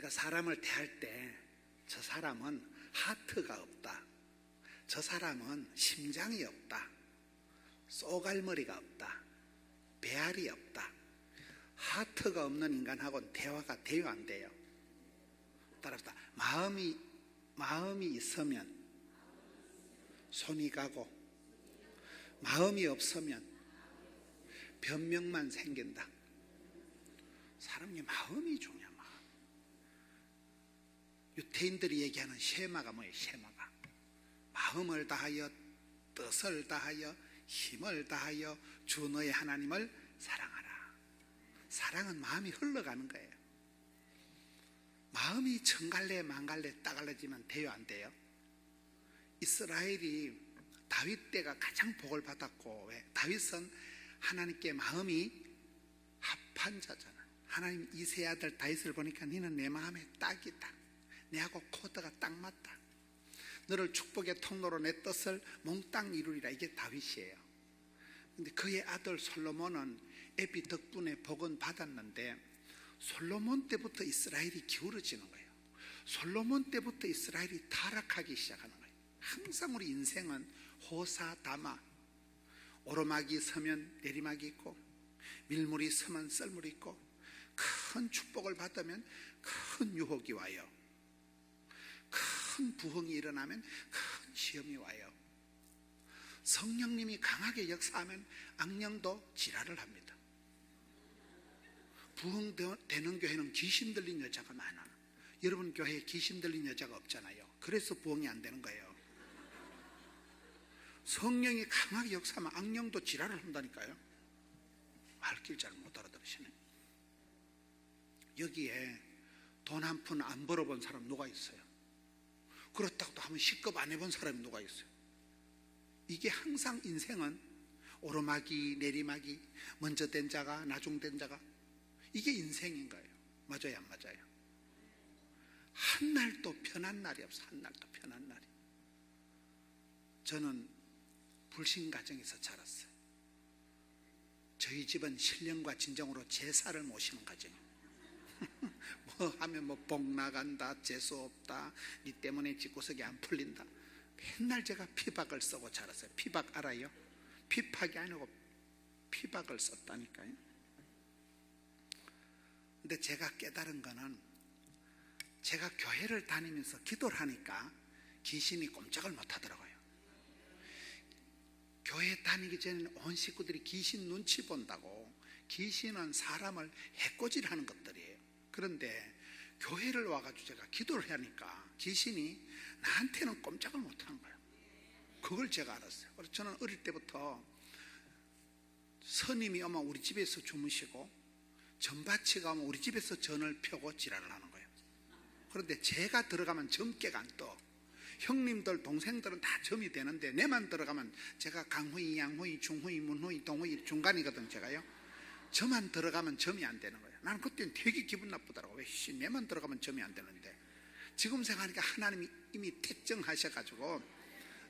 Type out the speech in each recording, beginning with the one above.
우리가 사람을 대할 때 저 사람은 하트가 없다, 저 사람은 심장이 없다, 쏘갈머리가 없다, 배알이 없다. 하트가 없는 인간하고는 대화가 돼요, 안 돼요? 따라서 마음이 있으면 손이 가고, 마음이 없으면 변명만 생긴다. 사람의 마음이 중요한 마음. 유태인들이 얘기하는 쉐마가 뭐예요? 쉐마가 마음을 다하여, 뜻을 다하여, 힘을 다하여 주 너의 하나님을 사랑하라. 사랑은 마음이 흘러가는 거예요. 마음이 천갈래 만갈래 따갈래지면 돼요, 안 돼요? 이스라엘이 다윗 때가 가장 복을 받았고, 왜? 다윗은 하나님께 마음이 합한 자잖아. 하나님 이 세 아들 다윗을 보니까 너는 내 마음에 딱이다, 내하고 코드가 딱 맞다, 너를 축복의 통로로 내 뜻을 몽땅 이루리라. 이게 다윗이에요. 근데 그의 아들 솔로몬은 에비 덕분에 복은 받았는데 솔로몬 때부터 이스라엘이 기울어지는 거예요. 솔로몬 때부터 이스라엘이 타락하기 시작하는 거예요. 항상 우리 인생은 호사다마, 오르막이 서면 내리막이 있고, 밀물이 서면 썰물이 있고, 큰 축복을 받으면 큰 유혹이 와요. 큰 부흥이 일어나면 큰 시험이 와요. 성령님이 강하게 역사하면 악령도 지랄을 합니다. 부흥되는 교회는 귀신 들린 여자가 많아. 여러분 교회에 귀신 들린 여자가 없잖아요. 그래서 부흥이 안 되는 거예요. 성령이 강하게 역사하면 악령도 지랄을 한다니까요. 말길 잘 못 알아들으시네. 여기에 돈 한 푼 안 벌어본 사람 누가 있어요? 그렇다고 또 한번 시급 안 해본 사람이 누가 있어요? 이게 항상 인생은 오르막이 내리막이, 먼저 된 자가 나중 된 자가, 이게 인생인 거예요. 맞아요, 안 맞아요? 한 날도 편한 날이 없어. 한 날도 편한 날이. 저는 불신 가정에서 자랐어요. 저희 집은 신령과 진정으로 제사를 모시는 가정이에요. 뭐 하면 뭐 복 나간다, 재수 없다, 니 때문에 집구석이 안 풀린다. 맨날 제가 피박을 쓰고 자랐어요. 피박 알아요? 피박이 아니고 피박을 썼다니까요. 근데 제가 깨달은 거는, 제가 교회를 다니면서 기도를 하니까 귀신이 꼼짝을 못 하더라고요. 교회 다니기 전에는 온 식구들이 귀신 눈치 본다고, 귀신은 사람을 해코지하는 것들이에요. 그런데 교회를 와가지고 제가 기도를 하니까 귀신이 나한테는 꼼짝을 못하는 거예요. 그걸 제가 알았어요. 그래서 저는 어릴 때부터 스님이 오면 우리 집에서 주무시고, 전바치가 오면 우리 집에서 전을 펴고 지랄을 하는 거예요. 그런데 제가 들어가면 점괘가 안 떠. 형님들 동생들은 다 점이 되는데 내만 들어가면, 제가 강후이 양후이 중후이 문후이 동후이 중간이거든 제가요. 저만 들어가면 점이 안 되는 거예요. 나는 그때는 되게 기분 나쁘더라고. 왜 내만 들어가면 점이 안 되는데. 지금 생각하니까 하나님이 이미 택정하셔가지고,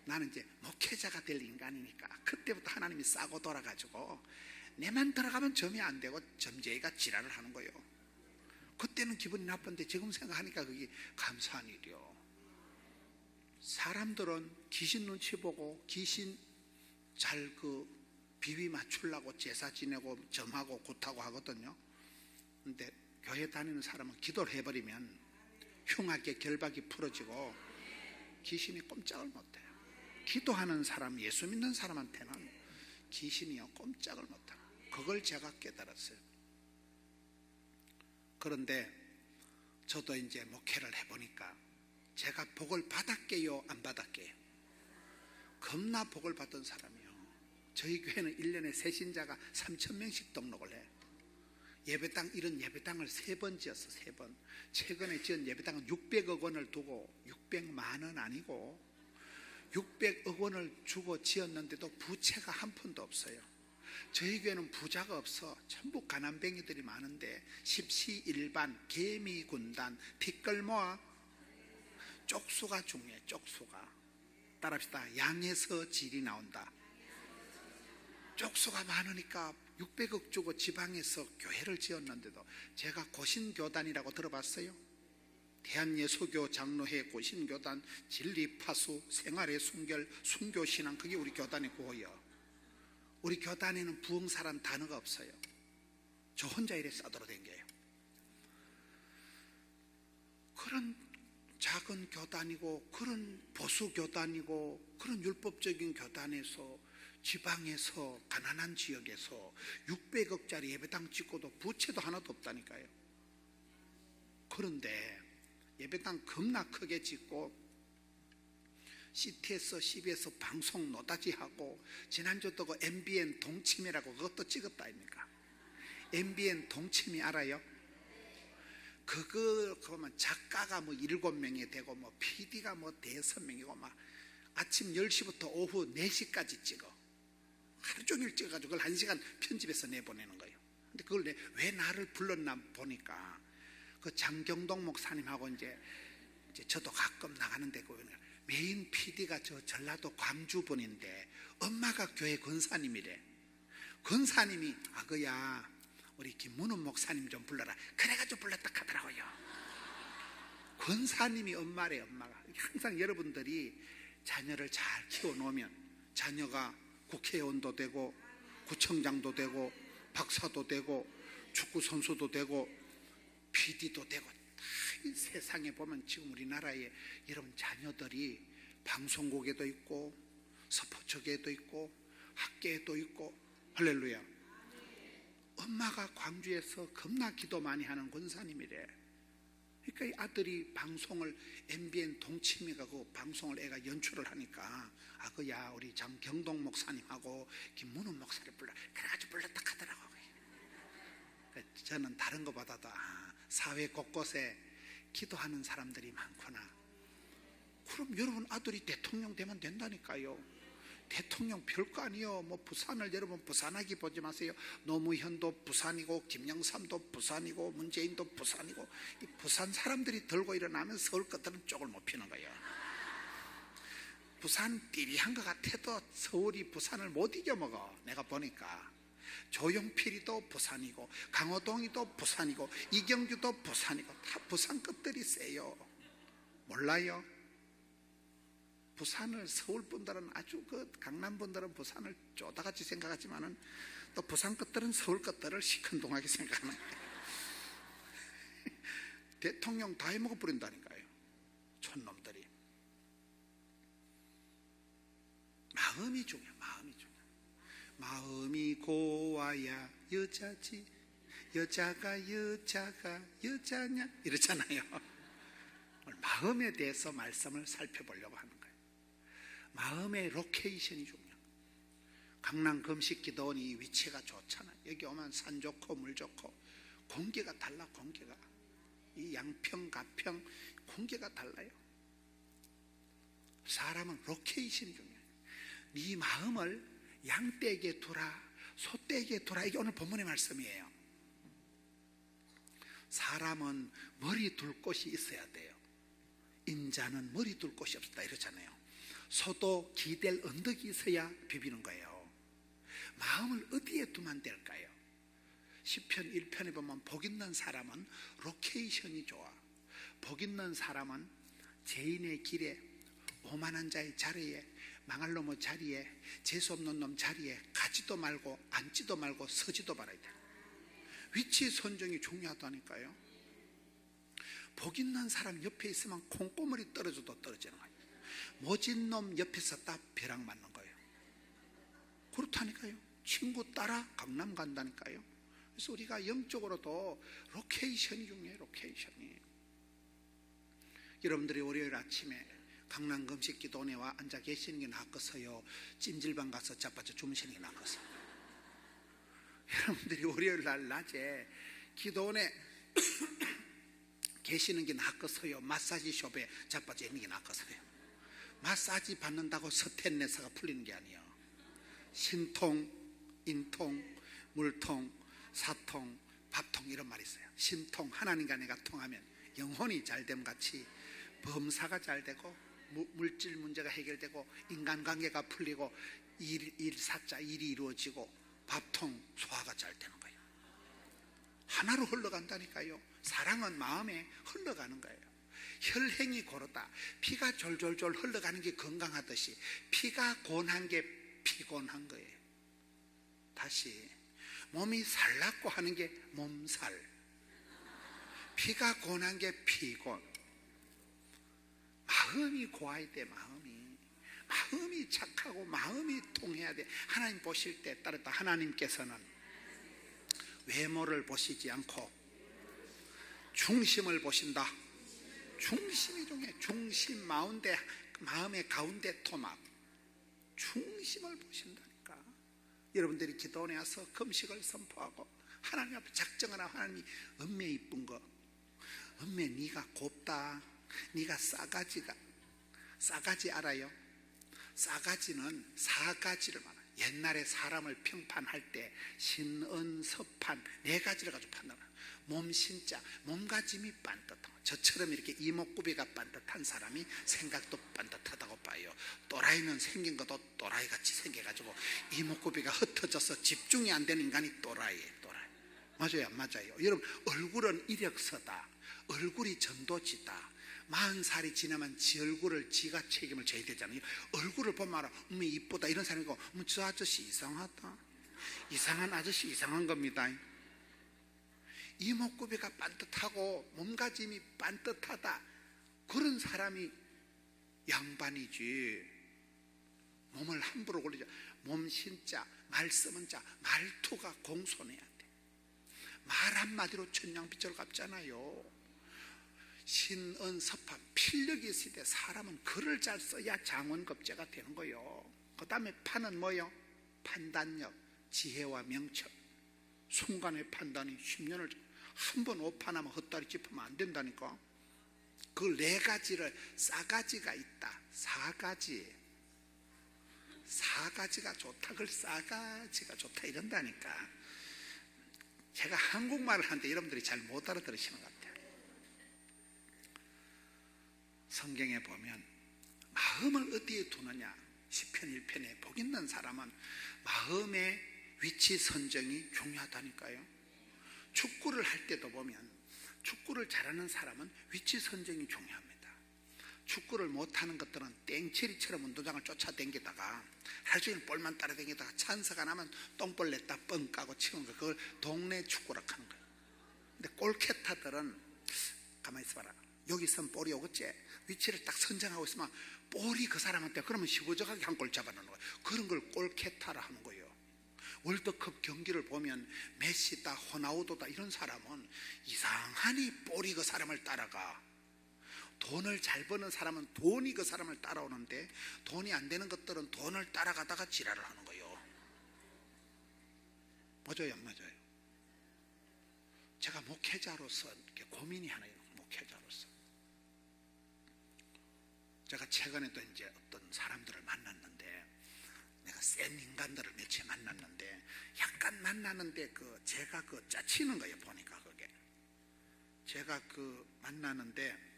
나는 이제 목회자가 될 인간이니까 그때부터 하나님이 싸고 돌아가지고 내만 들어가면 점이 안 되고 점쟁이가 지랄을 하는 거예요. 그때는 기분이 나쁜데 지금 생각하니까 그게 감사한 일이요. 사람들은 귀신 눈치 보고 귀신 잘 비위 맞추려고 제사 지내고 점하고 굿하고 하거든요. 근데 교회 다니는 사람은 기도를 해버리면 흉하게 결박이 풀어지고 귀신이 꼼짝을 못해요. 기도하는 사람, 예수 믿는 사람한테는 귀신이요 꼼짝을 못해요. 그걸 제가 깨달았어요. 그런데 저도 이제 목회를 해보니까 제가 복을 받았게요, 안 받았게요? 겁나 복을 받은 사람이요. 저희 교회는 1년에 새신자가 3,000명씩 등록을 해요. 예배당, 이런 예배당을 3번 지었어, 3번. 최근에 지은 예배당은 600억 원을 두고, 600만 원 아니고 600억 원을 주고 지었는데도 부채가 한 푼도 없어요. 저희 교회는 부자가 없어. 전부 가난뱅이들이 많은데 십시일반, 개미군단, 티끌 모아. 쪽수가 중요해, 쪽수가. 따라합시다. 양에서 질이 나온다. 쪽수가 많으니까 600억 주고 지방에서 교회를 지었는데도, 제가 고신교단이라고 들어봤어요? 대한예수교 장로회 고신교단 진리파수 생활의 순결 순교신앙, 그게 우리 교단의 구호요. 우리 교단에는 부흥사란 단어가 없어요. 저 혼자 이래 싸돌아다녀요. 그런 작은 교단이고 그런 보수 교단이고 그런 율법적인 교단에서 지방에서 가난한 지역에서 600억짜리 예배당 짓고도 부채도 하나도 없다니까요. 그런데 예배당 겁나 크게 짓고 CTS, CBS 방송 노다지하고 지난주도 그 MBN 동치미라고 그것도 찍었다 아닙니까? MBN 동치미 알아요? 그거 보면 작가가 뭐 7명이 되고 뭐 PD가 뭐 5명이고 막 아침 10시부터 오후 4시까지 찍어. 하루 종일 찍어가지고 그걸 1시간 편집해서 내보내는 거예요. 근데 그걸 왜 나를 불렀나 보니까 그 장경동 목사님하고 이제 저도 가끔 나가는데 그 메인 PD가 저 전라도 광주 분인데 엄마가 교회 권사님이래. 권사님이 아그야 우리 김문훈 목사님 좀 불러라. 그래가지고 불렀다 하더라고요. 권사님이 엄마래. 엄마가 항상 여러분들이 자녀를 잘 키워놓으면 자녀가 국회의원도 되고 구청장도 되고 박사도 되고 축구선수도 되고 PD도 되고 다 이 세상에 보면 지금 우리나라에 여러분 자녀들이 방송국에도 있고 스포츠계에도 있고 학계에도 있고 할렐루야. 엄마가 광주에서 겁나 기도 많이 하는 권사님이래. 그러니까 이 아들이 방송을 MBN 동치미가 그 방송을 애가 연출을 하니까 아그야 우리 장경동 목사님하고 김문훈 목사를 불러. 그래가지고 불렀다 하더라고요. 저는 다른 것보다도 사회 곳곳에 기도하는 사람들이 많구나. 그럼 여러분 아들이 대통령 되면 된다니까요. 대통령 별거 아니요. 뭐 부산을 여러분 부산하기 보지 마세요. 노무현도 부산이고 김영삼도 부산이고 문재인도 부산이고 이 부산 사람들이 들고 일어나면 서울 것들은 쪽을 못 피는 거예요. 부산 띠리한 것 같아도 서울이 부산을 못 이겨먹어. 내가 보니까 조용필이도 부산이고 강호동이도 부산이고 이경규도 부산이고 다 부산 것들이 세요. 몰라요? 부산을 서울 분들은 아주 그 강남 분들은 부산을 쪼다같이 생각하지만은 또 부산 것들은 서울 것들을 시큰둥하게 생각하는 거예요. 대통령 다 해먹어 버린다니까요. 촌놈들이. 마음이 중요해. 마음이 중요해. 마음이 고와야 여자지 여자가 여자냐 이러잖아요. 마음에 대해서 말씀을 살펴보려고 하는 거예요. 마음의 로케이션이 중요해요. 강남 금식기도원 이 위치가 좋잖아요. 여기 오면 산 좋고 물 좋고 공기가 달라. 공기가 이 양평 가평 공기가 달라요. 사람은 로케이션이 중요해요. 네 마음을 양떼에게 두라 소떼에게 두라. 이게 오늘 본문의 말씀이에요. 사람은 머리 둘 곳이 있어야 돼요. 인자는 머리 둘 곳이 없다 이러잖아요. 소도 기댈 언덕이 있어야 비비는 거예요. 마음을 어디에 두면 될까요? 시편 1편에 보면 복 있는 사람은 로케이션이 좋아. 복 있는 사람은 죄인의 길에 오만한 자의 자리에 망할 놈의 자리에 재수없는 놈 자리에 가지도 말고 앉지도 말고 서지도 말아야 돼. 위치 선정이 중요하다니까요. 복 있는 사람 옆에 있으면 콩고물이 떨어져도 떨어지는 거예요. 모진 놈 옆에서 딱 벼락 맞는 거예요. 그렇다니까요. 친구 따라 강남 간다니까요. 그래서 우리가 영적으로도 로케이션이 중요해요. 로케이션이. 여러분들이 월요일 아침에 강남 금식기도원에 와 앉아 계시는 게 낫겠어요? 찜질방 가서 자빠져 주무시는 게 낫겠어요? 여러분들이 월요일 날 낮에 기도원에 계시는 게 낫겠어요? 마사지 숍에 자빠져 있는 게 낫겠어요? 마사지 받는다고 스텐레스가 풀리는 게 아니에요. 신통, 인통, 물통, 사통, 밥통 이런 말이 있어요. 신통, 하나님과 내가 통하면 영혼이 잘됨 같이 범사가 잘 되고 물질 문제가 해결되고 인간관계가 풀리고 일사자 일이 이루어지고 밥통 소화가 잘 되는 거예요. 하나로 흘러간다니까요. 사랑은 마음에 흘러가는 거예요. 혈행이 고르다. 피가 졸졸졸 흘러가는 게 건강하듯이 피가 곤한 게 피곤한 거예요. 다시 몸이 살라고 하는 게 몸살, 피가 곤한 게 피곤. 마음이 고와야 돼. 마음이 착하고 마음이 통해야 돼. 하나님 보실 때 따르다 하나님께서는 외모를 보시지 않고 중심을 보신다. 중심이 중요해. 중심, 마음의 가운데 토막, 중심을 보신다니까. 여러분들이 기도원에 와서 금식을 선포하고 하나님 앞에 작정을 하고, 하나님이 엄매 이쁜 거, 엄매 네가 곱다, 네가 싸가지 알아요? 싸가지는 4가지를 말해요. 옛날에 사람을 평판할 때 신은섭판 4가지를 가지고 판단해요. 몸신자, 몸가짐이 반듯하고, 저처럼 이렇게 이목구비가 반듯한 사람이 생각도 반듯하다고 봐요. 또라이는 생긴 것도 또라이같이 생겨가지고 이목구비가 흩어져서 집중이 안 되는 인간이 또라이예요. 또라이. 맞아요, 안 맞아요? 여러분, 얼굴은 이력서다. 얼굴이 전도지다. 40살이 지나면 지 얼굴을 지가 책임을 져야 되잖아요. 얼굴을 보면 알아. 이쁘다 이런 사람이고, 저 아저씨 이상하다, 이상한 아저씨, 이상한 겁니다. 이목구비가 반듯하고 몸가짐이 반듯하다, 그런 사람이 양반이지. 몸을 함부로 굴리자. 몸신자, 말씀은 자, 말투가 공손해야 돼. 말 한마디로 천냥빚을 갚잖아요. 신은섭판, 필력이 있을 때 사람은 글을 잘 써야 장원급제가 되는 거예요. 그 다음에 판은 뭐요? 판단력, 지혜와 명철. 순간의 판단이 10년을, 한번 오판하면 헛다리 짚으면 안 된다니까. 그 4가지를, 싸가지가 있다. 4가지가 좋다. 그걸 싸가지가 좋다 이런다니까. 제가 한국말을 하는데 여러분들이 잘 못 알아들으시는 것 같아요. 성경에 보면 마음을 어디에 두느냐, 시편 1편에 복 있는 사람은 마음의 위치 선정이 중요하다니까요. 축구를 할 때도 보면 축구를 잘하는 사람은 위치 선정이 중요합니다. 축구를 못하는 것들은 땡처리처럼 운동장을 쫓아다니다가 하루 종일 볼만 따라다니다가 찬스가 나면 똥볼 냈다 뻥 까고 치는 거, 그걸 동네 축구라 하는 거예요. 근데 골키터들은 가만히 있어봐라. 여기 있으면 볼이 오겠지. 위치를 딱 선정하고 있으면 볼이 그 사람한테, 그러면 시고적하게 한 골 잡아놓는 거예요. 그런 걸 골키터라 하는 거예요. 월드컵 경기를 보면 메시다, 호나우도다 이런 사람은 이상하니 볼이 그 사람을 따라가. 돈을 잘 버는 사람은 돈이 그 사람을 따라오는데, 돈이 안 되는 것들은 돈을 따라가다가 지랄을 하는 거예요. 맞아요, 안 맞아요? 제가 목회자로서 이렇게 고민이 하나 있어요. 목회자로서 제가 최근에도 이제 어떤 사람들을 만났는데, 내가 센 인간들을 며칠 만났는데, 약간 만나는데 제가 짜치는 거예요. 보니까 그게 제가 만나는데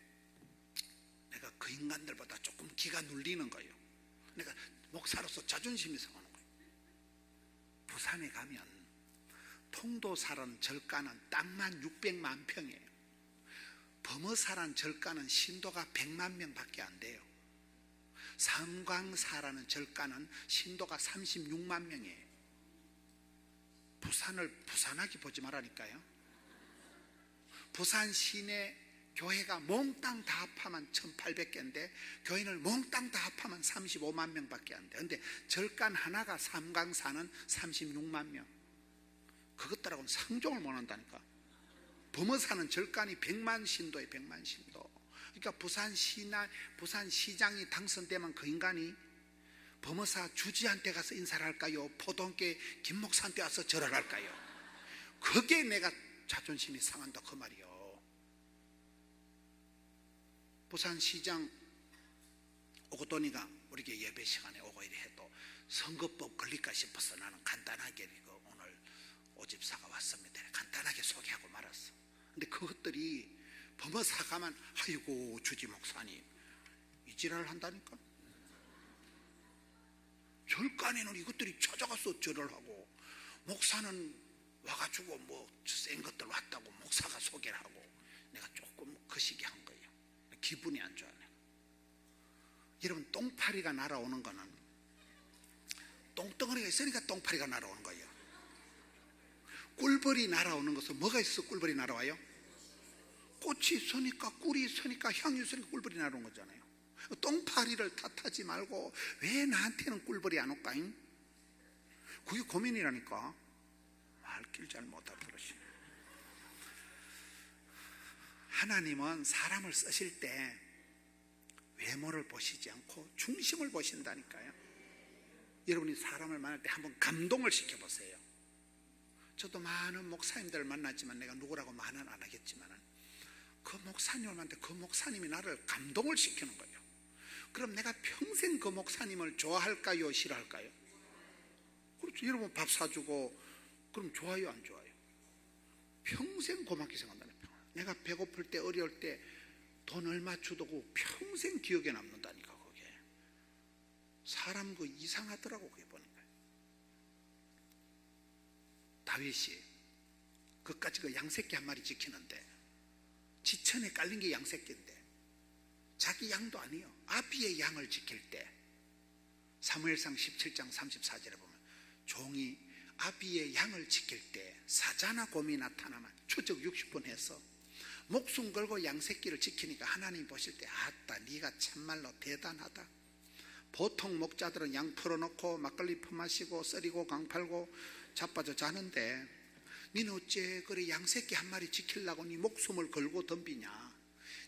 내가 그 인간들보다 조금 기가 눌리는 거예요. 내가 목사로서 자존심이 상하는 거예요. 부산에 가면 통도사란 절가는 땅만 600만 평이에요. 범어사란 절가는 신도가 100만 명밖에 안 돼요. 삼광사라는 절가는 신도가 36만 명이에요. 부산을 부산하게 보지 말라니까요. 부산 시내 교회가 몽땅 다 합하면 1800개인데 교인을 몽땅 다 합하면 35만 명밖에 안 돼. 근데 절간 하나가 삼광사는 36만 명. 그것들하고는 상종을 못 한다니까. 범어사는 절간이 100만 신도에 100만 신도. 그러니까 부산시장이 당선되면 그 인간이 범어사 주지한테 가서 인사를 할까요? 포동계 김목사한테 와서 절을 할까요? 그게 내가 자존심이 상한다 그 말이요. 부산시장 오고도니가 우리에게 예배 시간에 오고 이래 해도 선거법 걸릴까 싶어서 나는 간단하게 오늘 오집사가 왔습니다. 간단하게 소개하고 말았어. 근데 그것들이 범어사 가면 아이고 주지 목사님 이 지랄을 한다니까. 절간에는 이것들이 찾아가서 절을 하고, 목사는 와가지고 뭐 센 것들 왔다고 목사가 소개를 하고, 내가 조금 거시기 한 거예요. 기분이 안 좋아요. 여러분, 똥파리가 날아오는 거는 똥덩어리가 있으니까 똥파리가 날아오는 거예요. 꿀벌이 날아오는 것은 뭐가 있어? 꿀벌이 날아와요? 꽃이 있으니까, 꿀이 있으니까, 향이 있으니까 꿀벌이 날아오는 거잖아요. 똥파리를 탓하지 말고 왜 나한테는 꿀벌이 안 올까잉? 그게 고민이라니까. 말길 잘 못 알아들으시네. 하나님은 사람을 쓰실 때 외모를 보시지 않고 중심을 보신다니까요. 여러분이 사람을 만날 때 한번 감동을 시켜보세요. 저도 많은 목사님들을 만났지만, 내가 누구라고 말은 안 하겠지만, 그 목사님을 만날 때 그 목사님이 나를 감동을 시키는 거예요. 그럼 내가 평생 그 목사님을 좋아할까요? 싫어할까요? 그렇죠. 여러분 밥 사주고 그럼 좋아요, 안 좋아요? 평생 고맙게 생각한다는. 내가 배고플 때, 어려울 때 돈 얼마 주도고 평생 기억에 남는다니까. 그게 사람 그 이상하더라고. 그게 보니까 다윗이 그까지 그 양새끼 한 마리 지키는데, 지천에 깔린 게 양새끼인데 자기 양도 아니요, 아비의 양을 지킬 때, 사무엘상 17장 34절에 보면 종이 아비의 양을 지킬 때 사자나 곰이 나타나면 추적 60분 해서 목숨 걸고 양새끼를 지키니까 하나님 보실 때, 아따 네가 참말로 대단하다. 보통 목자들은 양 풀어놓고 막걸리 퍼마시고 썰이고 강팔고 자빠져 자는데, 니는 어째 그래 양새끼 한 마리 지키려고 네 목숨을 걸고 덤비냐.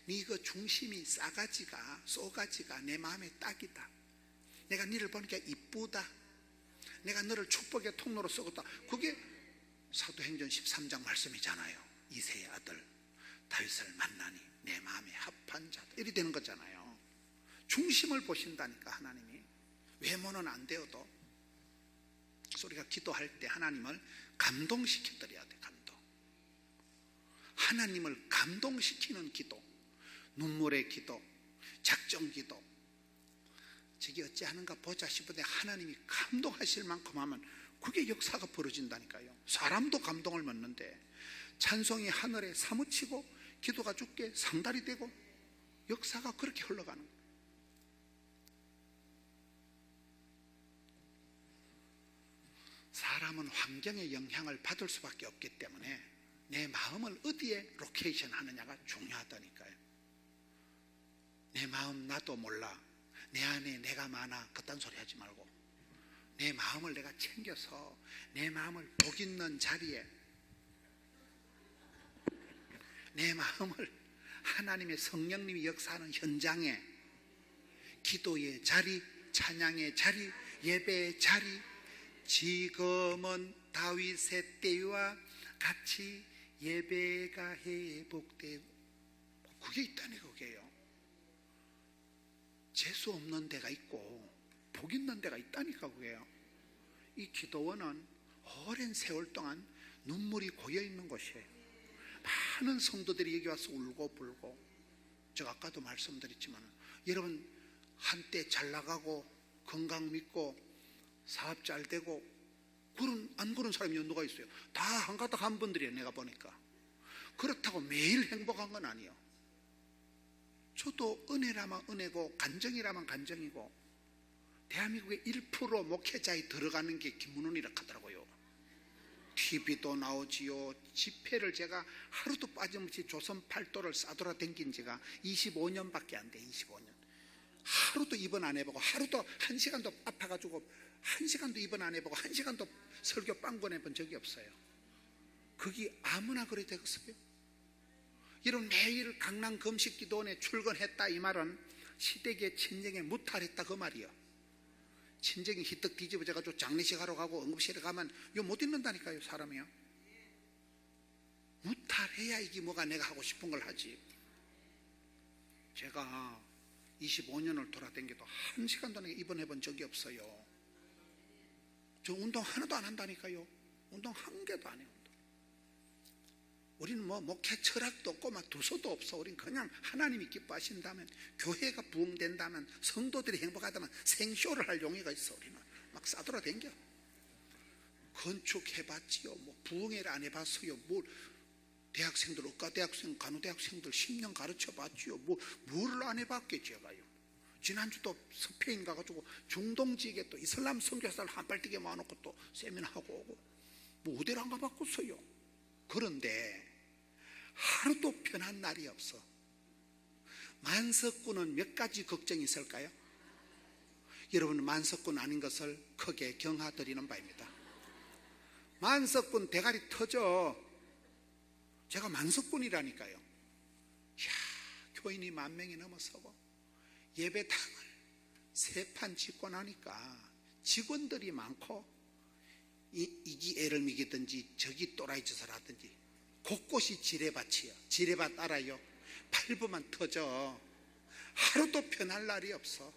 네 그 중심이 쏘가지가 내 마음에 딱이다. 내가 너를 보니까 이쁘다. 내가 너를 축복의 통로로 쓰겠다. 그게 사도행전 13장 말씀이잖아요. 이새의 아들 다윗을 만나니 내 마음에 합한 자다. 이리 되는 거잖아요. 중심을 보신다니까 하나님이. 외모는 안 되어도 우리가 기도할 때 하나님을 감동시켜드려야 돼. 감동. 하나님을 감동시키는 기도, 눈물의 기도, 작정 기도. 저기 어찌하는가 보자 싶은데 하나님이 감동하실 만큼 하면 그게 역사가 벌어진다니까요. 사람도 감동을 받는데 찬송이 하늘에 사무치고 기도가 주께 상달이 되고 역사가 그렇게 흘러가는 거예요. 사람은 환경의 영향을 받을 수밖에 없기 때문에 내 마음을 어디에 로케이션 하느냐가 중요하다니까요. 내 마음 나도 몰라, 내 안에 내가 많아, 그딴 소리 하지 말고 내 마음을 내가 챙겨서 내 마음을 복 있는 자리에, 내 마음을 하나님의 성령님이 역사하는 현장에, 기도의 자리, 찬양의 자리, 예배의 자리, 지금은 다윗의 때와 같이 예배가 회복되고, 그게 있다니. 그게요. 재수 없는 데가 있고 복 있는 데가 있다니까. 그게요. 이 기도원은 오랜 세월 동안 눈물이 고여 있는 곳이에요. 많은 성도들이 여기 와서 울고 불고. 제가 아까도 말씀드렸지만, 여러분 한때 잘 나가고 건강 믿고 사업 잘 되고 안 그런 사람이 누가 있어요? 다 한가닥 한 분들이에요. 내가 보니까. 그렇다고 매일 행복한 건 아니에요. 저도 은혜라면 은혜고 간정이라면 간정이고, 대한민국의 1% 목회자에 들어가는 게 김문훈이라 하더라고요. TV도 나오지요. 집회를 제가 하루도 빠짐없이 조선 팔도를 싸돌아 댕긴 지가 25년밖에 안 돼. 25년. 하루도 입원 안 해보고, 하루도 1시간도 아파가지고 1시간도 입원 안 해보고 1시간도 설교 빵꾸 내본 적이 없어요. 그게 아무나 그래 되겠어요? 이런 매일 강남 금식기도원에 출근했다 이 말은 시댁의 친정에 무탈했다 그 말이요. 친정이 희떡 뒤집어져가지고 장례식 하러 가고 응급실에 가면 이거 못 있는다니까요. 사람이요. 무탈해야 이게 뭐가 내가 하고 싶은 걸 하지. 제가 25년을 돌아다녀도 1시간도 내가 입원해 본 적이 없어요. 저 운동 하나도 안 한다니까요. 운동 한 개도 안 해요. 우리는 뭐 목회 철학도 없고 막 두서도 없어. 우리는 그냥 하나님이 기뻐하신다면, 교회가 부흥된다면, 성도들이 행복하다면 생쇼를 할 용의가 있어. 우리는 막 싸돌아 댕겨. 건축해봤지요. 뭐 부흥회를 안 해봤어요. 뭘 대학생들, 의과대학생, 간호대학생들 10년 가르쳐 봤지요. 뭐를 안 해봤겠지, 제가요. 지난주도 스페인 가가지고 중동 지역에 또 이슬람 선교사를 한발뛰게 모아놓고 또 세미나하고 오고, 어디를 안 가봤겠어요. 그런데 하루도 편한 날이 없어. 만석군은 몇 가지 걱정이 있을까요? 여러분은 만석군 아닌 것을 크게 경하드리는 바입니다. 만석군 대가리 터져. 제가 만석군이라니까요. 이야, 교인이 10,000명이 넘어서고 예배당을 3판 짓고 나니까 직원들이 많고, 이기 애를 미기든지 저기 또라이 짓을 하든지 곳곳이 지뢰밭이요. 지뢰밭 알아요? 밟으면 터져. 하루도 편할 날이 없어.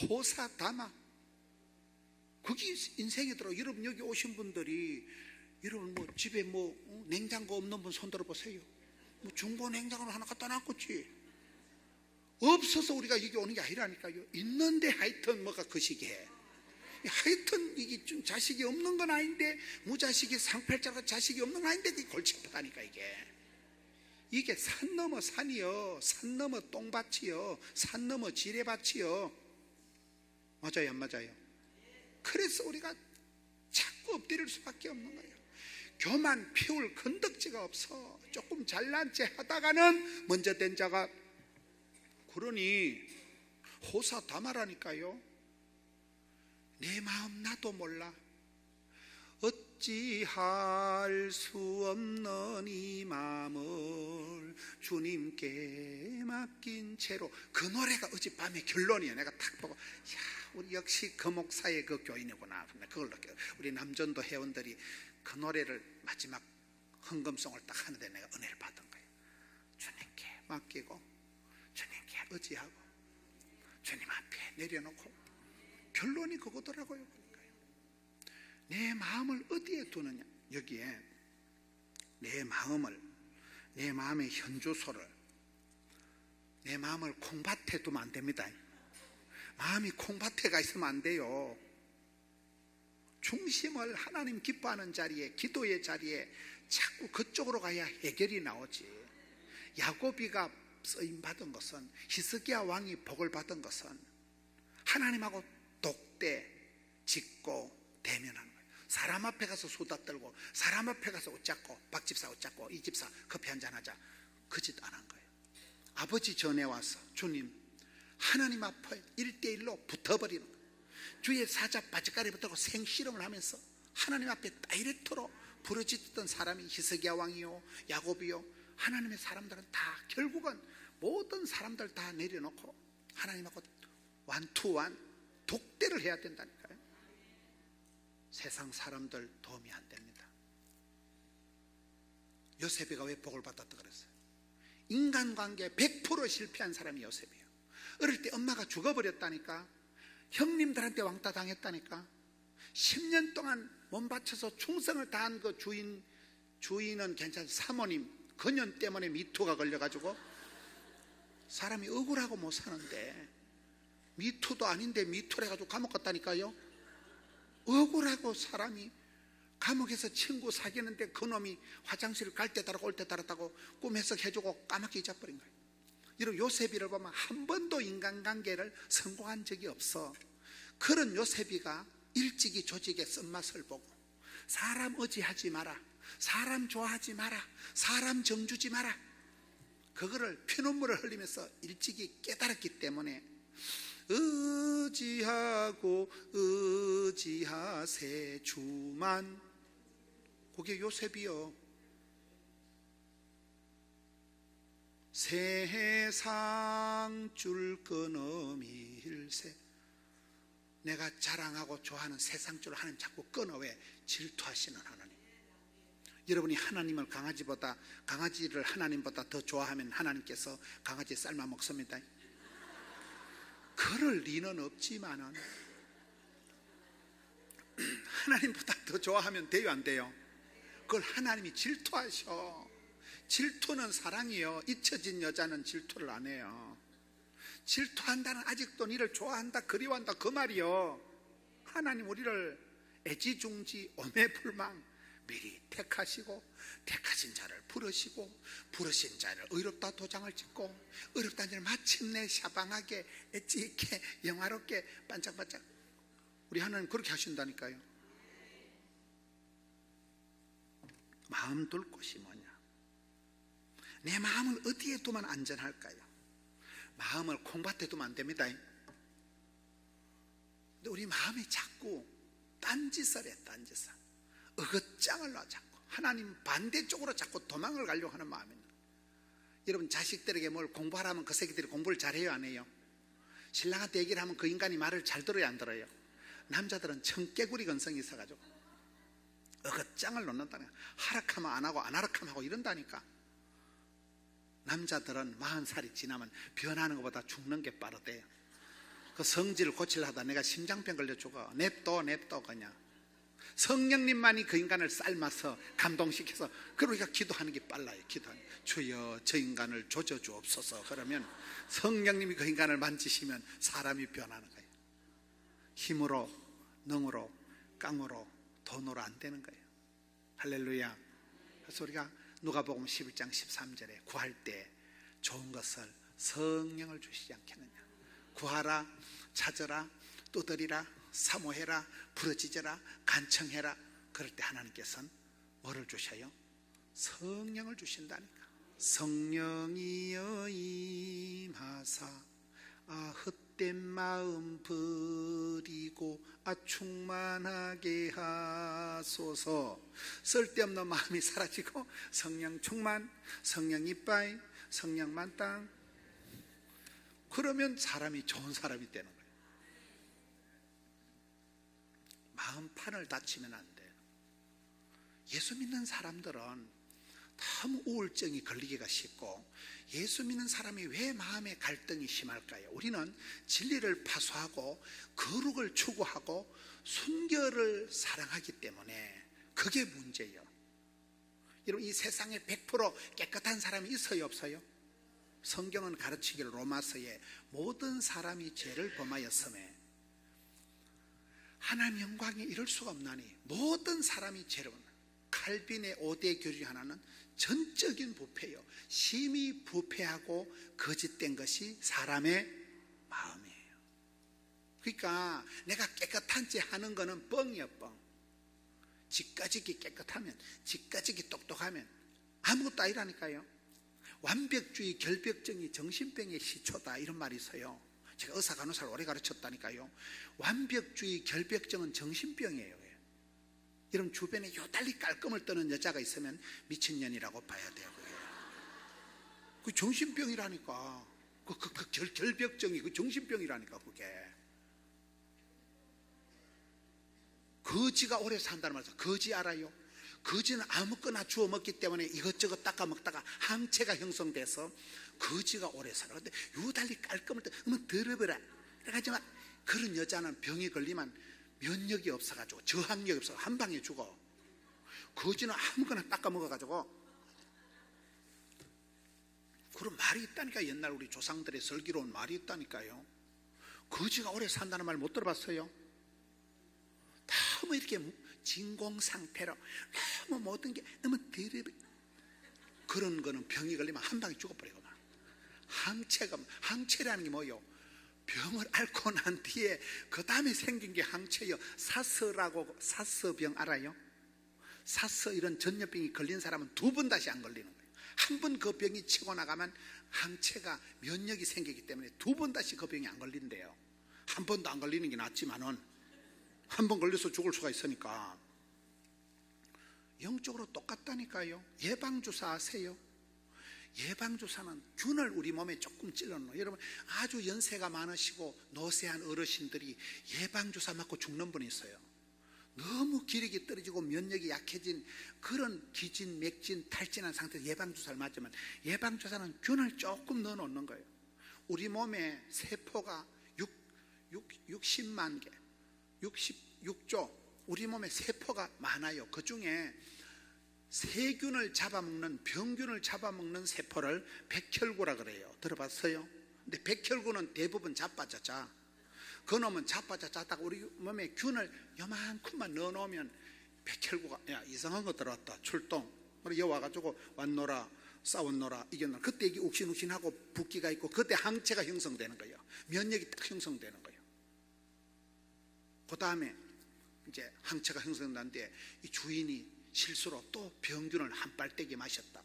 호사다마. 그게 인생에 들어. 여러분 여기 오신 분들이, 여러분 집에 냉장고 없는 분 손 들어보세요. 중고 냉장고를 하나 갖다 놨겠지. 없어서 우리가 여기 오는 게 아니라니까요. 있는데 하여튼 뭐가 거시기해. 하여튼 이게 좀 자식이 없는 건 아닌데, 무자식이 상팔자가 자식이 없는 건 아닌데, 이게 골치 아프다니까. 이게 산 넘어 산이요, 산 넘어 똥밭이요, 산 넘어 지뢰밭이요. 맞아요, 안 맞아요? 그래서 우리가 자꾸 엎드릴 수밖에 없는 거예요. 교만 피울 건덕지가 없어. 조금 잘난 체 하다가는 먼저 된 자가. 그러니 호사다마라니까요. 내 마음 나도 몰라. 어찌할 수 없는 이 마음을 주님께 맡긴 채로. 그 노래가 어젯밤에 결론이에요. 내가 탁 보고, 야, 우리 역시 그 목사의 그 교인이구나. 그걸 느껴요. 우리 남전도 회원들이 그 노래를 마지막 헌금송을 딱 하는데 내가 은혜를 받은 거예요. 주님께 맡기고, 주님께 의지하고, 주님 앞에 내려놓고. 결론이 그거더라고요. 내 마음을 어디에 두느냐. 여기에 내 마음의 현주소를, 내 마음을 콩밭에 두면 안 됩니다. 마음이 콩밭에 가 있으면 안 돼요. 중심을 하나님 기뻐하는 자리에, 기도의 자리에 자꾸 그쪽으로 가야 해결이 나오지. 야고비가 쓰임받은 것은, 히스기야 왕이 복을 받은 것은 하나님하고 독대 짓고 대면하는 거예요. 사람 앞에 가서 수다 떨고, 사람 앞에 가서 웃잡고, 박집사 웃잡고, 이 집사 커피 한잔 하자, 그 짓 안 한 거예요. 아버지 전에 와서 주님, 하나님 앞에 1대1로 붙어버리는 거예요. 주의 사자 바지가리 붙들고 생실험을 하면서 하나님 앞에 다이렉트로 부르짖던 사람이 히스기야 왕이요, 야고비요, 하나님의 사람들은 다 결국은 모든 사람들 다 내려놓고 하나님하고 완투완 독대를 해야 된다니까요. 세상 사람들 도움이 안 됩니다. 요셉이가 왜 복을 받았다 그랬어요? 인간관계 100% 실패한 사람이 요셉이에요. 어릴 때 엄마가 죽어버렸다니까. 형님들한테 왕따 당했다니까. 10년 동안 몸 바쳐서 충성을 다한 그 주인은 괜찮은 사모님, 그년 때문에 미투가 걸려가지고 사람이 억울하고 못 사는데, 미투도 아닌데 미투를 해가지고 감옥 갔다니까요. 억울하고 사람이 감옥에서 친구 사귀는데 그놈이 화장실 갈 때 따라 올 때 따랐다고 꿈 해석해주고 까맣게 잊어버린 거예요. 여러분 요셉이를 보면 한 번도 인간관계를 성공한 적이 없어. 그런 요셉이가 일찍이 조직의 쓴맛을 보고, 사람 의지하지 마라, 사람 좋아하지 마라, 사람 정주지 마라, 그거를 피눈물을 흘리면서 일찍이 깨달았기 때문에 의지하고 의지하세 주만. 그게 요셉이요. 세상 줄 끊음일세. 내가 자랑하고 좋아하는 세상 줄 하나님 자꾸 끊어. 왜? 질투하시는 하나님. 여러분이 하나님을 강아지를 하나님보다 더 좋아하면 하나님께서 강아지 삶아 먹습니다. 그럴 리는 없지만은 하나님보다 더 좋아하면 돼요, 안 돼요? 그걸 하나님이 질투하셔. 질투는 사랑이요. 잊혀진 여자는 질투를 안 해요. 질투한다는, 아직도 니를 좋아한다, 그리워한다, 그 말이요. 하나님 우리를 애지중지, 오매불망, 미리 택하시고 택하신 자를 부르시고 부르신 자를 의롭다 도장을 찍고 의롭다는 자를 마침내 샤방하게 엣지 있게 영화롭게 반짝반짝 우리 하나님 그렇게 하신다니까요. 마음 둘 곳이 뭐냐? 내 마음을 어디에 두면 안전할까요? 마음을 콩밭에 두면 안 됩니다. 근데 우리 마음이 자꾸 딴짓을 해. 딴짓을 어긋장을 놔. 자꾸 하나님 반대쪽으로 자꾸 도망을 가려고 하는 마음입니다. 여러분 자식들에게 뭘 공부하라면 그 새끼들이 공부를 잘해요 안 해요? 신랑한테 얘기를 하면 그 인간이 말을 잘 들어요 안 들어요? 남자들은 청개구리 건성이 있어가지고 어긋장을 놓는다니까. 하락하면 안 하고 안 하락하면 하고 이런다니까. 남자들은 40살이 지나면 변하는 것보다 죽는 게 빠르대요. 그 성질을 고치려 하다 내가 심장병 걸려 죽어. 냅둬 그냥. 성령님만이 그 인간을 삶아서 감동시켜서 그러니까 기도하는 게 빨라요. 기도하는 주여 저 인간을 조져주옵소서. 그러면 성령님이 그 인간을 만지시면 사람이 변하는 거예요. 힘으로 능으로 깡으로 돈으로 안 되는 거예요. 할렐루야. 그래서 우리가 누가복음 11장 13절에 구할 때 좋은 것을 성령을 주시지 않겠느냐. 구하라 찾으라 두드리라 사모해라 부르짖으라 간청해라. 그럴 때 하나님께서는 뭐를 주셔요? 성령을 주신다니까. 성령이여 임하사 헛된 마음 버리고 충만하게 하소서. 쓸데없는 마음이 사라지고 성령 충만, 성령 이빠이, 성령 만땅. 그러면 사람이 좋은 사람이 되는 거예요. 마음판을 다치면 안 돼요. 예수 믿는 사람들은 너무 우울증이 걸리기가 쉽고, 예수 믿는 사람이 왜 마음의 갈등이 심할까요? 우리는 진리를 파수하고 거룩을 추구하고 순결을 사랑하기 때문에 그게 문제예요. 여러분 이 세상에 100% 깨끗한 사람이 있어요 없어요? 성경은 가르치기를 로마서에 모든 사람이 죄를 범하였음에 하나님 영광에 이를 수가 없나니 모든 사람이 죄를 범하였다. 칼빈의 5대 교리 하나는 전적인 부패요. 심히 부패하고 거짓된 것이 사람의 마음이에요. 그러니까 내가 깨끗한 체 하는 거는 뻥이에요, 뻥. 지까지기 깨끗하면, 지까지기 똑똑하면 아무것도 아니라니까요. 완벽주의 결벽증이 정신병의 시초다 이런 말이 있어요. 제가 의사 간호사를 오래 가르쳤다니까요. 완벽주의 결벽증은 정신병이에요. 여러분 주변에 요달리 깔끔을 떠는 여자가 있으면 미친년이라고 봐야 돼요. 그 정신병이라니까. 결벽증이 그 정신병이라니까. 그게 거지가 오래 산다는 말이죠. 거지 알아요? 거지는 아무거나 주워 먹기 때문에 이것저것 닦아 먹다가 항체가 형성돼서 거지가 오래 살아. 근데 요달리 깔끔을 떠면 더러워라 그래가지고 그런 여자는 병이 걸리면 면역이 없어가지고 저항력이 없어서 한 방에 죽어. 거지는 아무거나 닦아 먹어가지고. 그런 말이 있다니까. 옛날 우리 조상들의 슬기로운 말이 있다니까요. 거지가 오래 산다는 말 못 들어봤어요? 너무 이렇게 진공 상태로 너무 모든 게 너무 더럽이 그런 거는 병이 걸리면 한 방에 죽어버리거든. 항체라는 게 뭐예요? 병을 앓고 난 뒤에 그 다음에 생긴 게 항체요. 사스라고. 사스병 알아요? 사스 이런 전염병이 걸린 사람은 2번 다시 안 걸리는 거예요. 한 번 그 병이 치고 나가면 항체가 면역이 생기기 때문에 2번 다시 그 병이 안 걸린대요. 한 번도 안 걸리는 게 낫지만은 한 번 걸려서 죽을 수가 있으니까. 영적으로 똑같다니까요. 예방주사 아세요? 예방주사는 균을 우리 몸에 조금 찔러놓아요. 여러분 아주 연세가 많으시고 노쇠한 어르신들이 예방주사 맞고 죽는 분이 있어요. 너무 기력이 떨어지고 면역이 약해진 그런 기진, 맥진, 탈진한 상태에서 예방주사를 맞으면 예방주사는 균을 조금 넣어놓는 거예요. 우리 몸에 세포가 60만 개, 66조 우리 몸에 세포가 많아요. 그 중에 세균을 잡아먹는 병균을 잡아먹는 세포를 백혈구라 그래요. 들어봤어요? 근데 백혈구는 대부분 자빠자자. 그놈은 자빠자자다가 우리 몸에 균을 요만큼만 넣어놓으면 백혈구가 야 이상한 거 들어왔다 출동. 그래 와가지고 왔노라 싸웠노라 이겼노라. 그때 이게 욱신욱신하고 붓기가 있고 그때 항체가 형성되는 거예요. 면역이 딱 형성되는 거예요. 그 다음에 이제 항체가 형성된다는데 이 주인이 실수로 또 병균을 한 빨대기 마셨다.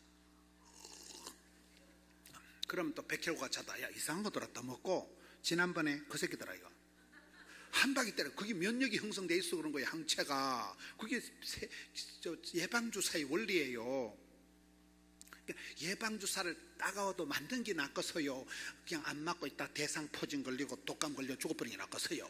그럼 또 백혈구가 자다. 야 이상한 거 들었다 먹고 지난번에 그 새끼들아 이거 한 방에 때려. 그게 면역이 형성돼 있어 그런 거예요. 항체가. 그게 예방주사의 원리예요. 그러니까 예방주사를 따가워도 맞는 게 낫겠어요. 그냥 안 맞고 있다 대상포진 걸리고 독감 걸려 죽어버리는 게 낫겠어요.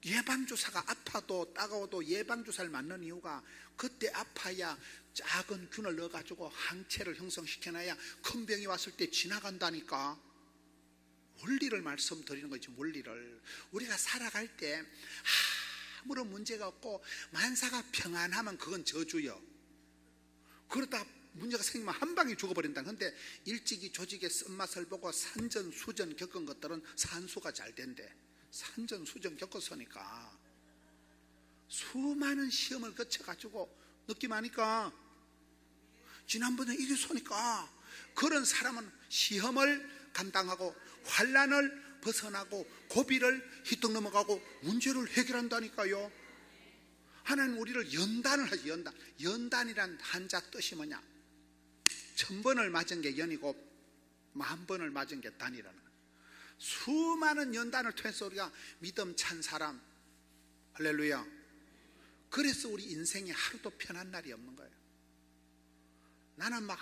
예방주사가 아파도 따가워도 예방주사를 맞는 이유가 그때 아파야 작은 균을 넣어가지고 항체를 형성시켜놔야 큰 병이 왔을 때 지나간다니까. 원리를 말씀드리는 거지. 원리를. 우리가 살아갈 때 아무런 문제가 없고 만사가 평안하면 그건 저주요. 그러다 문제가 생기면 한 방에 죽어버린다. 근데 일찍이 조직의 쓴맛을 보고 산전수전 겪은 것들은 산수가 잘 된대. 산전수전 겪었으니까 수많은 시험을 거쳐가지고 느낌하니까 지난번에 이겼으니까 그런 사람은 시험을 감당하고 환난을 벗어나고 고비를 휘떡 넘어가고 문제를 해결한다니까요. 하나님 우리를 연단을 하지. 연단이란 한자 뜻이 뭐냐? 1000번을 맞은 게 연이고 10,000번을 맞은 게 단이라는 거예요. 수많은 연단을 통해서 우리가 믿음 찬 사람, 할렐루야. 그래서 우리 인생에 하루도 편한 날이 없는 거예요. 나는 막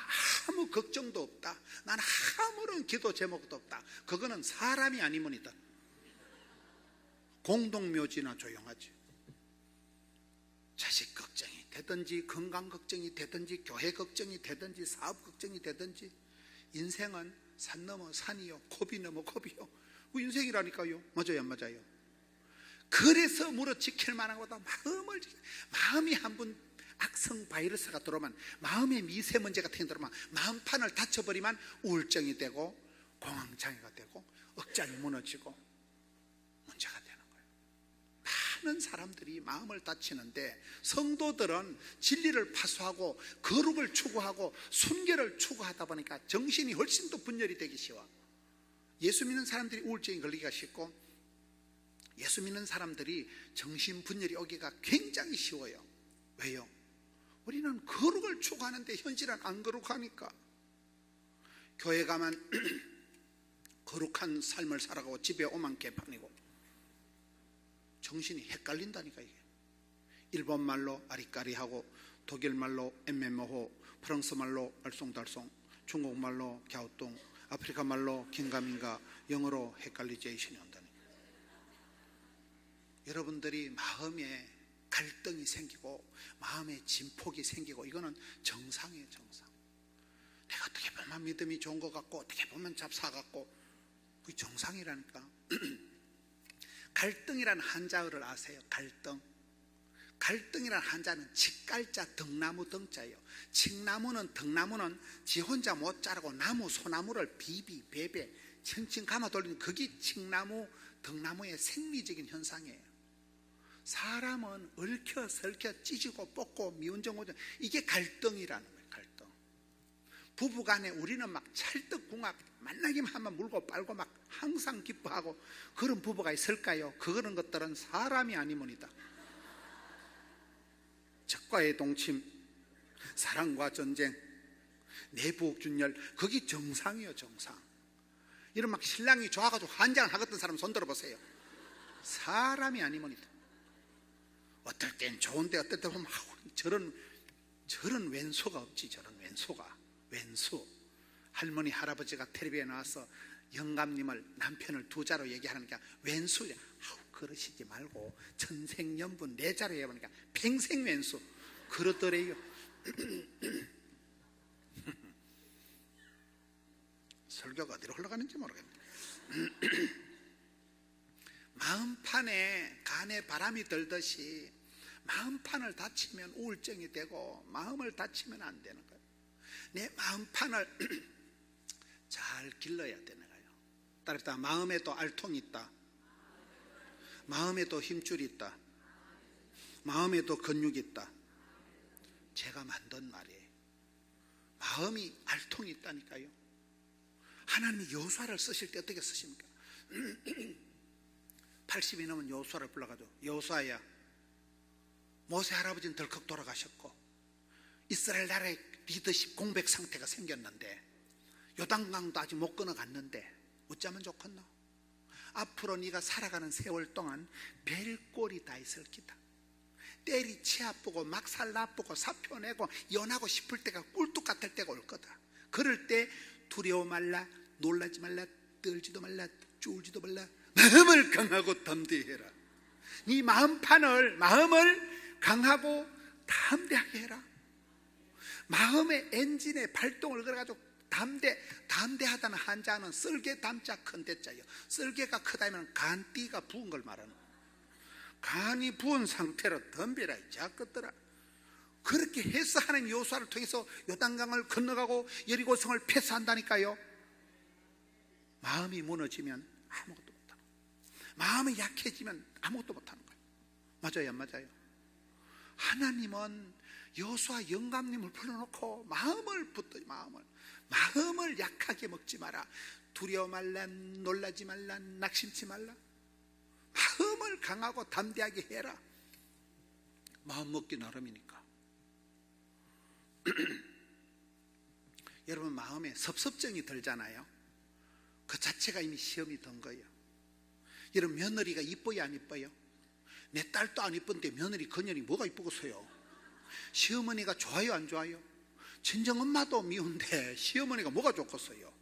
아무 걱정도 없다. 나는 아무런 기도 제목도 없다. 그거는 사람이 아니면이다. 공동묘지나 조용하지. 자식 걱정이 되든지 건강 걱정이 되든지 교회 걱정이 되든지 사업 걱정이 되든지 인생은 산 넘어 산이요 고비 넘어 고비요. 그 인생이라니까요. 맞아요 안 맞아요? 그래서 무릇 지킬 만한 것보다 마음이 한 번 악성 바이러스가 들어오면 마음의 미세먼지 같은 게 들어오면 마음판을 다쳐버리면 우울증이 되고 공황장애가 되고 억장이 무너지고 문제가 되는 거예요. 많은 사람들이 마음을 다치는데 성도들은 진리를 파수하고 거룩을 추구하고 순결을 추구하다 보니까 정신이 훨씬 더 분열이 되기 쉬워. 예수 믿는 사람들이 우울증이 걸리기가 쉽고 예수 믿는 사람들이 정신분열이 오기가 굉장히 쉬워요. 왜요? 우리는 거룩을 추구하는데 현실은 안 거룩하니까. 교회 가면 거룩한 삶을 살아가고 집에 오만 개판이고 정신이 헷갈린다니까. 이게 일본말로 아리까리하고 독일말로 엠메모호, 프랑스말로 알쏭달쏭, 중국말로 갸우뚱, 아프리카말로 긴가민가, 영어로 헷갈리제이션이 온다니까. 여러분들이 마음에 갈등이 생기고 마음에 진폭이 생기고 이거는 정상이에요. 정상. 내가 어떻게 보면 믿음이 좋은 것 같고 어떻게 보면 잡사 같고 그게 정상이라니까. 갈등이란 한자어를 아세요? 갈등이란 한자는 직갈자 등나무 등자예요. 칡나무는 등나무는 지 혼자 못 자라고 나무 소나무를 비비 베베 층층 감아 돌리는 그게 칡나무 등나무의 생리적인 현상이에요. 사람은 얽혀 설켜 찢고 뽑고 미운정오정 이게 갈등이라는 거예요. 갈등. 부부간에 우리는 막 찰떡궁합 만나기만 하면 물고 빨고 막 항상 기뻐하고 그런 부부가 있을까요? 그런 것들은 사람이 아니면이다. 적과의 동침, 사랑과 전쟁, 내부균열 그게 정상이에요. 정상. 이런 막 신랑이 좋아가지고 환장을 하겠던 사람 손 들어보세요. 사람이 아니면이다. 어떨 땐 좋은데 어떨 때 보면 저런 왼수가 없지. 저런 왼수. 할머니 할아버지가 텔레비에 나와서 영감님을 남편을 두 자로 얘기하니까 왼수. 그러시지 말고 천생연분 네 자로 얘기하니까 평생 왼수 그러더래요. 설교가 어디로 흘러가는지 모르겠네. 마음판에 간에 바람이 들듯이 마음판을 다치면 우울증이 되고 마음을 다치면 안 되는 거예요. 내 마음판을 잘 길러야 되는 거예요. 따라서 마음에도 알통이 있다. 마음에도 힘줄이 있다. 마음에도 근육이 있다. 제가 만든 말이에요. 마음이 알통이 있다니까요. 하나님이 여호수아를 쓰실 때 어떻게 쓰십니까? 80이 넘은 여호수아를 불러가지고, 여호수아야, 모세 할아버지는 덜컥 돌아가셨고 이스라엘 나라의 리더십 공백 상태가 생겼는데 요단강도 아직 못 건너갔는데 어쩌면 좋겠노? 앞으로 네가 살아가는 세월 동안 별꼴이 다 있을 기다. 때리 치 아프고 막살 나쁘고 사표 내고 연하고 싶을 때가 꿀뚝 같을 때가 올 거다. 그럴 때 두려워 말라, 놀라지 말라, 떨지도 말라, 쫄지도 말라. 마음을 강하고 담대히 해라. 네 마음을 강하고 담대하게 해라. 마음의 엔진에 발동을 걸어가지고 담대하다는 한자는 썰개 담자 큰 대자예요. 썰개가 크다면 간띠가 부은 걸 말하는 거예요. 간이 부은 상태로 덤벼라 이 작것들아. 그렇게 해서 하나님 여호수아를 통해서 요단강을 건너가고 여리고성을 패스한다니까요. 마음이 무너지면 아무것도 못하는 거예요. 마음이 약해지면 아무것도 못하는 거예요. 맞아요, 안 맞아요? 하나님은 여호수아 영감님을 불러놓고 마음을 약하게 먹지 마라. 두려워 말라, 놀라지 말라, 낙심치 말라. 마음을 강하고 담대하게 해라. 마음 먹기 나름이니까. 여러분, 마음에 섭섭증이 들잖아요. 그 자체가 이미 시험이 든 거예요. 여러분, 며느리가 이뻐요, 안 이뻐요? 내 딸도 안 이쁜데 며느리 그년이 뭐가 이쁘겠어요? 시어머니가 좋아요, 안 좋아요? 친정엄마도 미운데 시어머니가 뭐가 좋겠어요?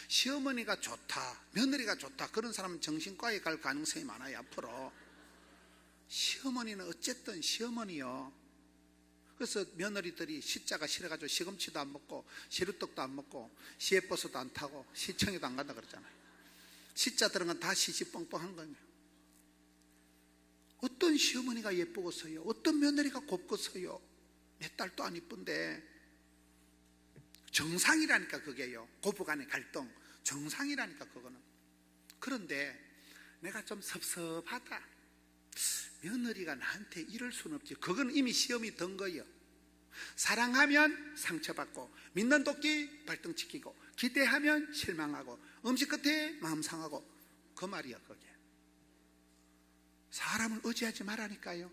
시어머니가 좋다, 며느리가 좋다, 그런 사람은 정신과에 갈 가능성이 많아요. 앞으로 시어머니는 어쨌든 시어머니요. 그래서 며느리들이 시자가 싫어가지고 시금치도 안 먹고 시루떡도 안 먹고 시외버스도 안 타고 시청에도 안 간다 그러잖아요. 시자 들은 건 다 시시뻥뻥한 거예요. 어떤 시어머니가 예쁘겠어요? 어떤 며느리가 곱겠어요? 내 딸도 안 이쁜데. 정상이라니까 그게요. 고부간의 갈등 정상이라니까 그거는. 그런데 내가 좀 섭섭하다, 며느리가 나한테 이럴 수는 없지. 그건 이미 시험이 든 거예요. 사랑하면 상처받고, 믿는 도끼 발등치키고, 기대하면 실망하고, 음식 끝에 마음 상하고. 그 말이야 그게. 사람을 의지하지 말라니까요.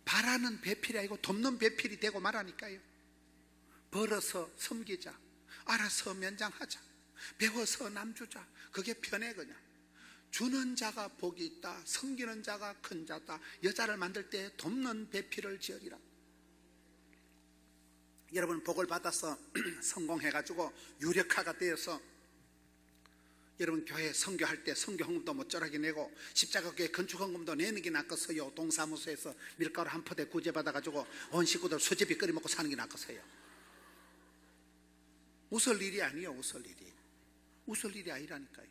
바라는 배필이 아니고 돕는 배필이 되고 말하니까요. 벌어서 섬기자, 알아서 면장하자, 배워서 남주자. 그게 편해. 그냥 주는 자가 복이 있다, 섬기는 자가 큰 자다. 여자를 만들 때 돕는 배필을 지으리라. 여러분, 복을 받아서 성공해가지고 유력화가 되어서 여러분 교회 선교할 때 선교 헌금도 모쪼라게 내고 십자가교회 건축 헌금도 내는 게 낫겠어요? 동사무소에서 밀가루 한 포대 구제받아가지고 온 식구들 수제비 끓여 먹고 사는 게 낫겠어요? 웃을 일이 아니에요. 웃을 일이 아니라니까요.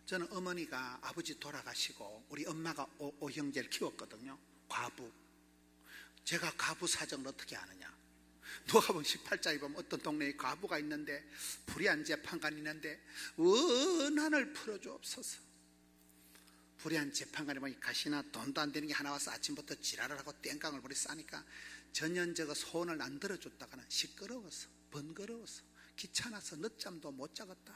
저는 어머니가 아버지 돌아가시고 우리 엄마가 오형제를 키웠거든요. 과부. 제가 과부 사정을 어떻게 아느냐? 누가복음 18장에 보면 어떤 동네에 과부가 있는데 불의한 재판관이 있는데 원한을 풀어주옵소서. 불의한 재판관이 보니 가시나 돈도 안 되는 게 하나 와서 아침부터 지랄을 하고 땡깡을 버리 싸니까 전년저거 소원을 안 들어줬다가는 시끄러워서 번거로워서 귀찮아서 늦잠도 못 자겠다.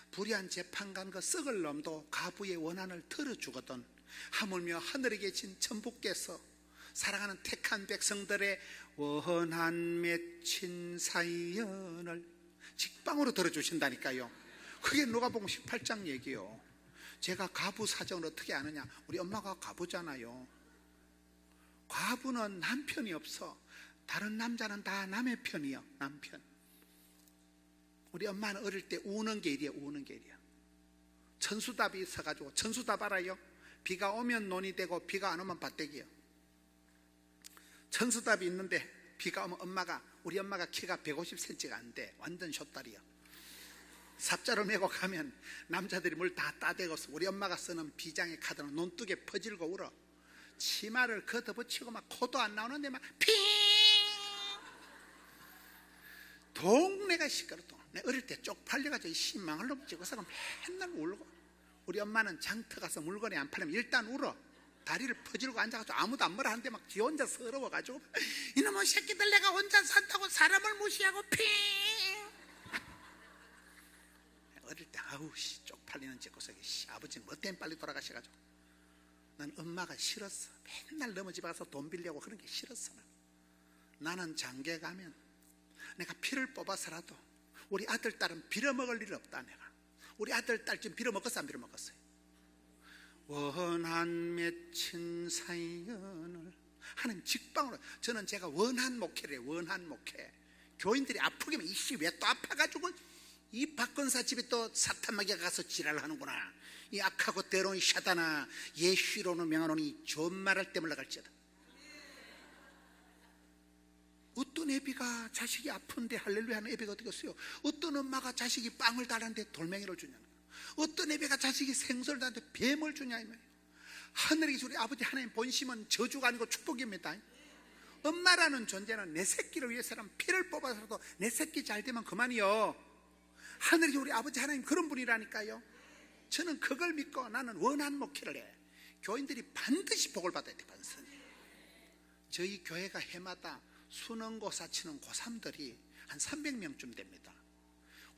불의한 재판관 그 썩을 놈도 가부의 원한을 들어주거든. 하물며 하늘에 계신 천부께서 사랑하는 택한 백성들의 원한 맺힌 사연을 직방으로 들어주신다니까요. 그게 누가복음 18장 얘기요. 제가 가부 사정을 어떻게 아느냐? 우리 엄마가 가부잖아요. 과부는 남편이 없어. 다른 남자는 다 남의 편이요. 남편. 우리 엄마는 어릴 때 우는 게 일이야. 우는 게 일이야. 천수답이 있어가지고, 천수답 알아요? 비가 오면 논이 되고 비가 안 오면 밭대기요. 천수답이 있는데 비가 오면 우리 엄마가 키가 150cm가 안 돼. 완전 숏다리요. 삽자를 메고 가면 남자들이 물 다 따대고서 우리 엄마가 쓰는 비장의 카드는 논둑에 퍼질고 울어. 치마를 걷어붙이고 막 코도 안 나오는데 막 핑! 동네가 시끄럽다. 내가 어릴 때 쪽팔려가지고 신망을 넘치고 그 사람 맨날 울고. 우리 엄마는 장터 가서 물건이 안 팔리면 일단 울어. 다리를 퍼지르고 앉아가지고 아무도 안 뭐라 하는데 막 지 혼자 서러워가지고 이놈의 새끼들 내가 혼자 산다고 사람을 무시하고 핑. 어릴 때 아우 씨 쪽팔리는 집구석에 아버지는 뭐 때문에 빨리 돌아가셔가지고 난 엄마가 싫었어. 맨날 넘어집 가서 돈 빌려고 그런 게 싫었어. 나는 장계 가면 내가 피를 뽑아서라도 우리 아들 딸은 빌어먹을 일 없다. 내가 우리 아들 딸 지금 빌어먹었어 안 빌어먹었어요? 원한 맺힌 사연을 하나님 직방으로. 저는 제가 원한 목회래. 원한 목회. 교인들이 아프기면 이씨 왜 또 아파가지고 이 박건사 집에 또 사탄마귀가 가서 지랄하는구나. 이 악하고 때로운 샤다나 예시로는 명하노니 좋은 말할 때 물러갈지어다. 어떤 애비가 자식이 아픈데 할렐루야 하는 애비가 어떻게 했어요? 어떤 엄마가 자식이 빵을 달라는데 돌멩이를 주냐는 거예요. 어떤 애비가 자식이 생선을 달라는데 뱀을 주냐 이 말이에요. 하늘에 계신 우리 아버지 하나님 본심은 저주가 아니고 축복입니다. 엄마라는 존재는 내 새끼를 위해서라면 피를 뽑아서라도 내 새끼 잘 되면 그만이요. 하늘에 계신 우리 아버지 하나님 그런 분이라니까요. 저는 그걸 믿고 나는 원한 목회를 해. 교인들이 반드시 복을 받아야 돼. 반드시. 저희 교회가 해마다 수능고사 치는 고3들이 한 300명쯤 됩니다.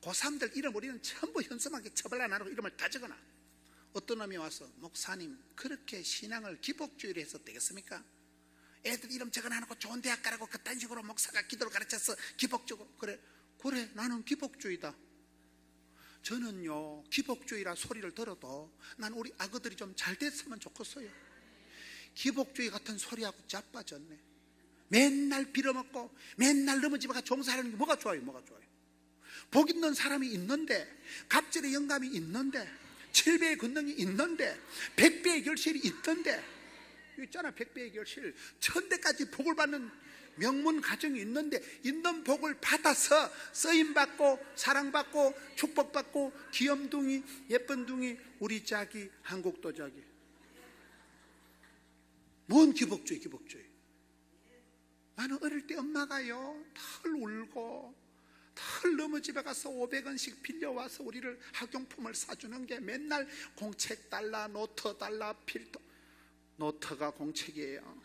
고3들 이름 우리는 전부 현수막에 처벌 안 하고 이름을 다 적어놔. 어떤 놈이 와서 목사님 그렇게 신앙을 기복주의로 해서 되겠습니까? 애들 이름 적어놔놓고 좋은 대학 가라고 그딴 식으로 목사가 기도를 가르쳐서 기복적으로. 그래 나는 기복주의다. 저는요 기복주의라 소리를 들어도 난 우리 아그들이 좀 잘 됐으면 좋겠어요. 기복주의 같은 소리하고 자빠졌네. 맨날 빌어먹고 맨날 넘어지다가 종사하는 게 뭐가 좋아요? 뭐가 좋아요? 복 있는 사람이 있는데, 갑절의 영감이 있는데, 7배의 권능이 있는데, 100배의 결실이 있던데, 여기 있잖아 100배의 결실, 1000대까지 복을 받는 명문 가정이 있는데, 있는 복을 받아서 쓰임받고 사랑받고 축복받고 귀염둥이 예쁜둥이 우리 자기 한국도 자기. 뭔 기복주의. 나는 어릴 때 엄마가요 털 울고 털 너무 집에 가서 500원씩 빌려와서 우리를 학용품을 사주는 게 맨날 공책 달라, 노트 달라, 필터. 노트가 공책이에요.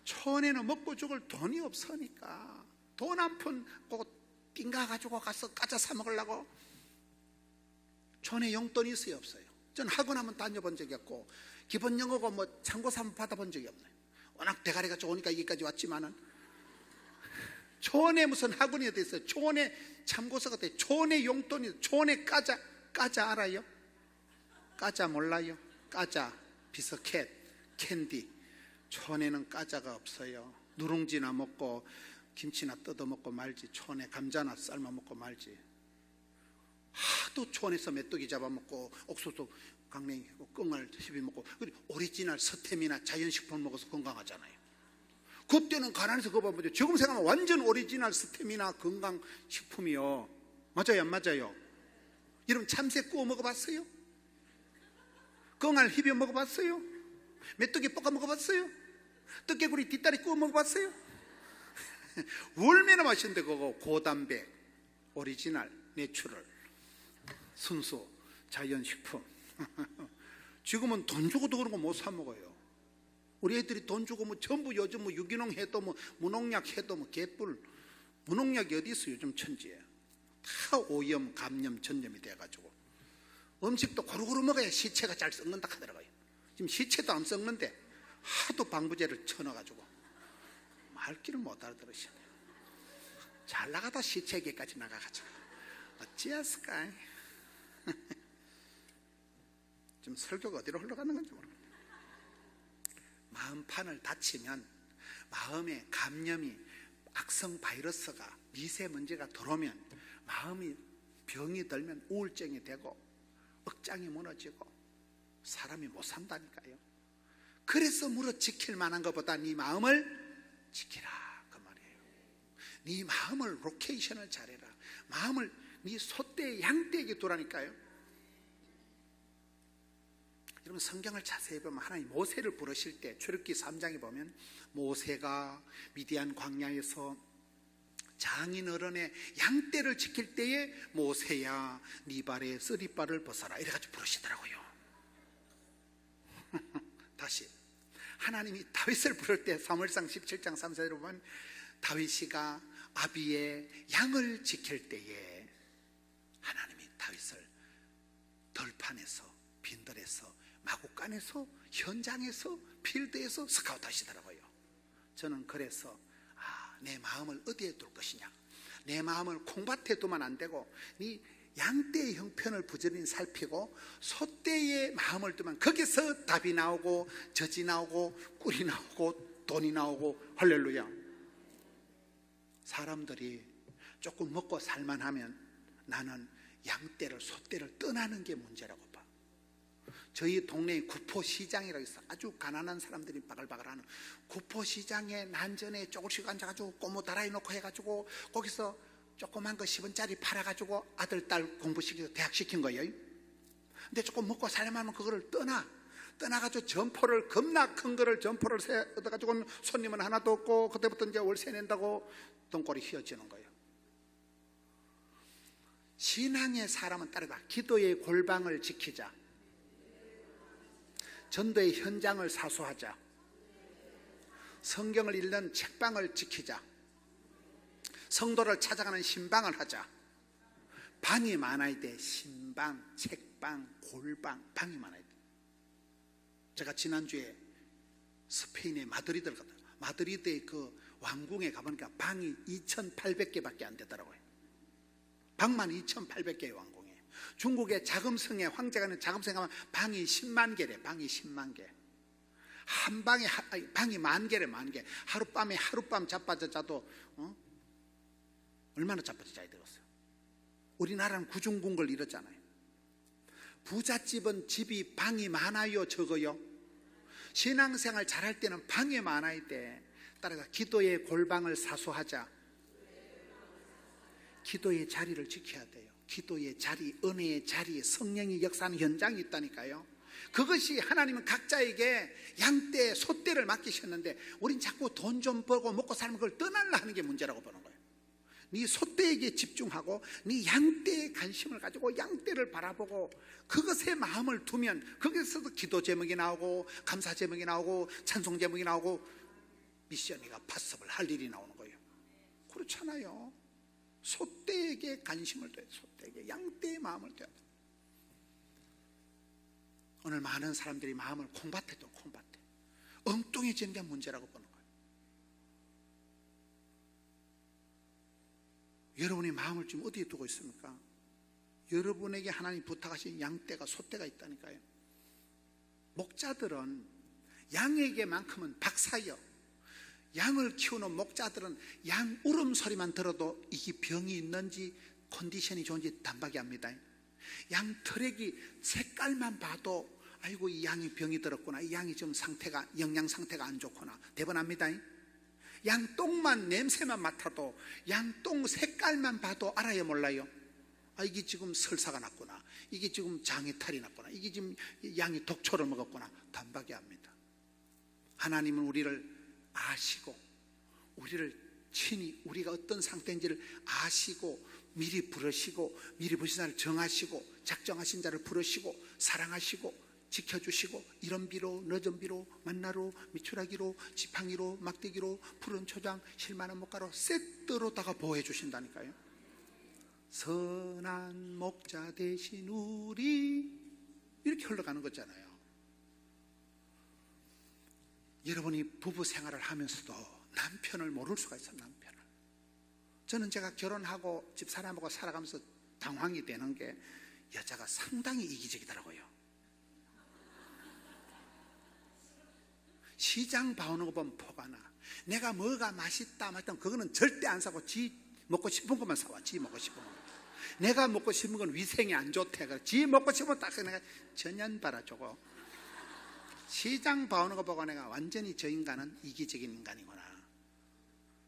초원에는 먹고 죽을 돈이 없으니까 돈 한 푼 띵가 가지고 가서 까자 사 먹으려고. 초원에 용돈이 있어요 없어요? 전 학원 한번 다녀본 적이 없고 기본 영어고 뭐 참고서 한번 받아본 적이 없네요. 워낙 대가리가 좋으니까 여기까지 왔지만은 초원에 무슨 학원이 어디 있어요? 초원에 참고서가 돼. 초원에 용돈이, 초원에 까자 알아요? 까자 몰라요? 까자, 비스켓, 캔디. 초원에는 까자가 없어요. 누룽지나 먹고 김치나 뜯어 먹고 말지. 초원에 감자나 삶아 먹고 말지. 하도 초원에서 메뚜기 잡아먹고 옥수수 강냉이 끙을 씹어 먹고 오리지널 서템이나 자연식품 먹어서 건강하잖아요. 그때는 가난해서 그거 보면 지금 생각하면 완전 오리지널 스템이나 건강식품이요. 맞아요 안 맞아요? 여러분 참새 구워 먹어봤어요? 끙알 휘벼 먹어봤어요? 메뚜기 볶아 먹어봤어요? 떡개구리 뒷다리 구워 먹어봤어요? 얼마나 맛있는데 그거. 고단백, 오리지널, 내추럴, 순수, 자연식품. 지금은 돈 주고도 그런 거 못 사 먹어요. 우리 애들이 돈 주고 뭐 전부 요즘 뭐 유기농 해도 뭐 무농약 해도 뭐 개뿔. 무농약이 어디 있어요 요즘 천지에. 다 오염, 감염, 전염이 돼가지고 음식도 고루고루 먹어야 시체가 잘 썩는다 하더라고요. 지금 시체도 안 썩는데 하도 방부제를 쳐넣어가지고 말귀를 못 알아들으시네요. 잘 나가다 시체계까지 나가가지고 어찌했을까. 지금 설교가 어디로 흘러가는 건지 모르겠어요. 마음판을 다치면, 마음에 감염이, 악성 바이러스가, 미세먼지가 들어오면 마음이 병이 들면 우울증이 되고 억장이 무너지고 사람이 못 산다니까요. 그래서 무릇 지킬 만한 것보다 네 마음을 지키라 그 말이에요. 네 마음을 로케이션을 잘해라. 마음을 네 소떼 양떼에게 두라니까요. 여러분 성경을 자세히 보면 하나님 모세를 부르실 때 출애굽기 3장에 보면 모세가 미디안 광야에서 장인 어른의 양떼를 지킬 때에 모세야 네 발에 쓰리발을 벗어라 이래가지고 부르시더라고요. 다시 하나님이 다윗을 부를 때 사무엘상 17장 3절에 보면 다윗이가 아비의 양을 지킬 때에 하나님이 다윗을 들판에서, 빈들에서, 마구간에서, 현장에서, 필드에서 스카우트 하시더라고요. 저는 그래서 내 마음을 어디에 둘 것이냐, 내 마음을 콩밭에 두면 안 되고 이 양떼의 형편을 부지런히 살피고 소떼의 마음을 두면 거기서 답이 나오고 젖이 나오고 꿀이 나오고 돈이 나오고. 할렐루야. 사람들이 조금 먹고 살만하면 나는 양떼를, 소떼를 떠나는 게 문제라고 봐. 저희 동네에 구포시장이라고 있어. 아주 가난한 사람들이 바글바글하는 구포시장에 난전에 조금씩 앉아가지고 고무 달아해 놓고 해가지고 거기서 조그만 거 10원짜리 팔아가지고 아들 딸 공부시켜서 대학 시킨 거예요. 근데 조금 먹고 살려면 그거를 떠나가지고 점포를, 겁나 큰 거를 점포를 얻어가지고는 손님은 하나도 없고 그때부터 이제 월세 낸다고 돈꼴이 휘어지는 거예요. 신앙의 사람은 따르다. 기도의 골방을 지키자, 전도의 현장을 사수하자, 성경을 읽는 책방을 지키자, 성도를 찾아가는 신방을 하자. 방이 많아야 돼. 신방, 책방, 골방, 방이 많아야 돼. 제가 지난주에 스페인의 마드리드를 갔다. 마드리드의 그 왕궁에 가보니까 방이 2,800개밖에 안 되더라고요. 방만 2,800개의 왕궁이에요. 중국의 자금성의 황제가 있는 자금성에 가면 방이 10만 개래. 방이 10만 개. 한 방에 방이 10,000개래. 10,000개. 하룻밤에 하룻밤 자빠져 자도 얼마나 자빠져 자야 되겠어요. 우리나라는 구중궁궐 이러잖아요. 부잣집은 집이 방이 많아요, 적어요? 신앙생활 잘할 때는 방이 많아야 돼. 따라서 기도의 골방을 사수하자. 기도의 자리를 지켜야 돼요. 기도의 자리, 은혜의 자리, 성령이 역사하는 현장이 있다니까요. 그것이 하나님은 각자에게 양떼, 소떼를 맡기셨는데 우린 자꾸 돈 좀 벌고 먹고 살면 그걸 떠날라 하는 게 문제라고 보는 거예요. 네 소떼에게 집중하고 네 양떼에 관심을 가지고 양떼를 바라보고 그것에 마음을 두면 거기서도 기도 제목이 나오고 감사 제목이 나오고 찬송 제목이 나오고 미션이가 파섭을 할 일이 나오는 거예요. 그렇잖아요. 소떼에게 관심을 둬야 돼. 소떼에게, 양떼의 마음을 둬야 돼. 오늘 많은 사람들이 마음을 콩밭에 둬. 콩밭에 엉뚱해지는 게 문제라고 보는 거예요. 여러분의 마음을 지금 어디에 두고 있습니까? 여러분에게 하나님 부탁하신 양떼가, 소떼가 있다니까요. 목자들은 양에게만큼은 박사요. 양을 키우는 목자들은 양 울음소리만 들어도 이게 병이 있는지 컨디션이 좋은지 단박에 합니다. 양 털에기 색깔만 봐도 아이고 이 양이 병이 들었구나, 이 양이 좀 상태가, 영양 상태가 안 좋구나 대번합니다. 양 똥만, 냄새만 맡아도 양 똥 색깔만 봐도 알아요, 몰라요? 이게 지금 설사가 났구나, 이게 지금 장에 탈이 났구나, 이게 지금 양이 독초를 먹었구나 단박에 합니다. 하나님은 우리를 아시고 우리를 친히 우리가 어떤 상태인지를 아시고 미리 부르시고 미리 부르신 자를 정하시고 작정하신 자를 부르시고 사랑하시고 지켜주시고 이런 비로 늦은 비로 만나로 미추라기로 지팡이로 막대기로 푸른 초장 실만한 목가로 세트로다가 보호해 주신다니까요. 선한 목자 되신 우리, 이렇게 흘러가는 거잖아요. 여러분이 부부 생활을 하면서도 남편을 모를 수가 있어요. 남편을. 저는 제가 결혼하고 집사람하고 살아가면서 당황이 되는 게 여자가 상당히 이기적이더라고요. 시장 봐오는 거 보면 포가 나. 내가 뭐가 맛있다 맛있다 그거는 절대 안 사고 지 먹고 싶은 것만 사와. 지 먹고 싶은 거. 내가 먹고 싶은 건 위생이 안 좋대. 지 먹고 싶은 딱 내가 전년 봐라 저거. 시장 봐오는 거 보고 내가 완전히 저 인간은 이기적인 인간이구나.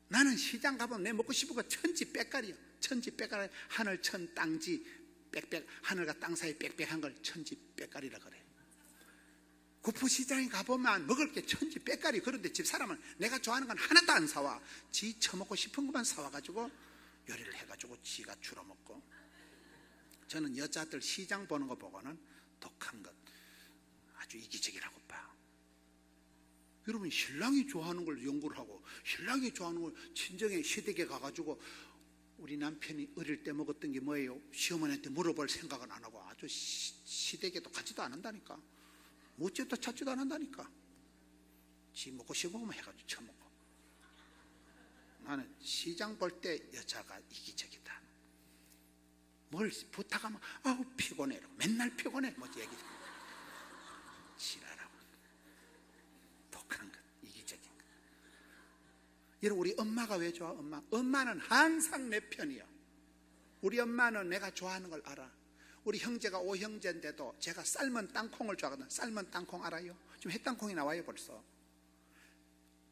나는 시장 가보면 내 먹고 싶은 거 천지 빽깔이요. 천지 빽깔. 하늘 천 땅지 빽빽. 하늘과 땅 사이 빽빽한 걸 천지 빽깔이라 그래. 구포시장에 가보면 먹을 게 천지 빽깔이. 그런데 집사람은 내가 좋아하는 건 하나도 안 사와. 지 처먹고 싶은 것만 사와가지고 요리를 해가지고 지가 주로 먹고. 저는 여자들 시장 보는 거 보고는 독한 것, 아주 이기적이라고 봐. 여러분, 신랑이 좋아하는 걸 연구를 하고 신랑이 좋아하는 걸 친정에 시댁에 가가지고 우리 남편이 어릴 때 먹었던 게 뭐예요? 시어머니한테 물어볼 생각은 안 하고 아주 시댁에도 가지도 않는다니까. 묻지도 찾지도 않는다니까. 지 먹고 싶으면 해가지고 처먹고. 나는 시장 볼 때 여자가 이기적이다. 뭘 부탁하면 아우 피곤해. 맨날 피곤해. 뭐지 얘기. 지랄하고. 독한 것, 이기적인 것. 여러분, 우리 엄마가 왜 좋아? 엄마는 항상 내 편이야. 우리 엄마는 내가 좋아하는 걸 알아. 우리 형제가 5형제인데도 제가 삶은 땅콩을 좋아하거든. 삶은 땅콩 알아요? 지금 햇땅콩이 나와요 벌써.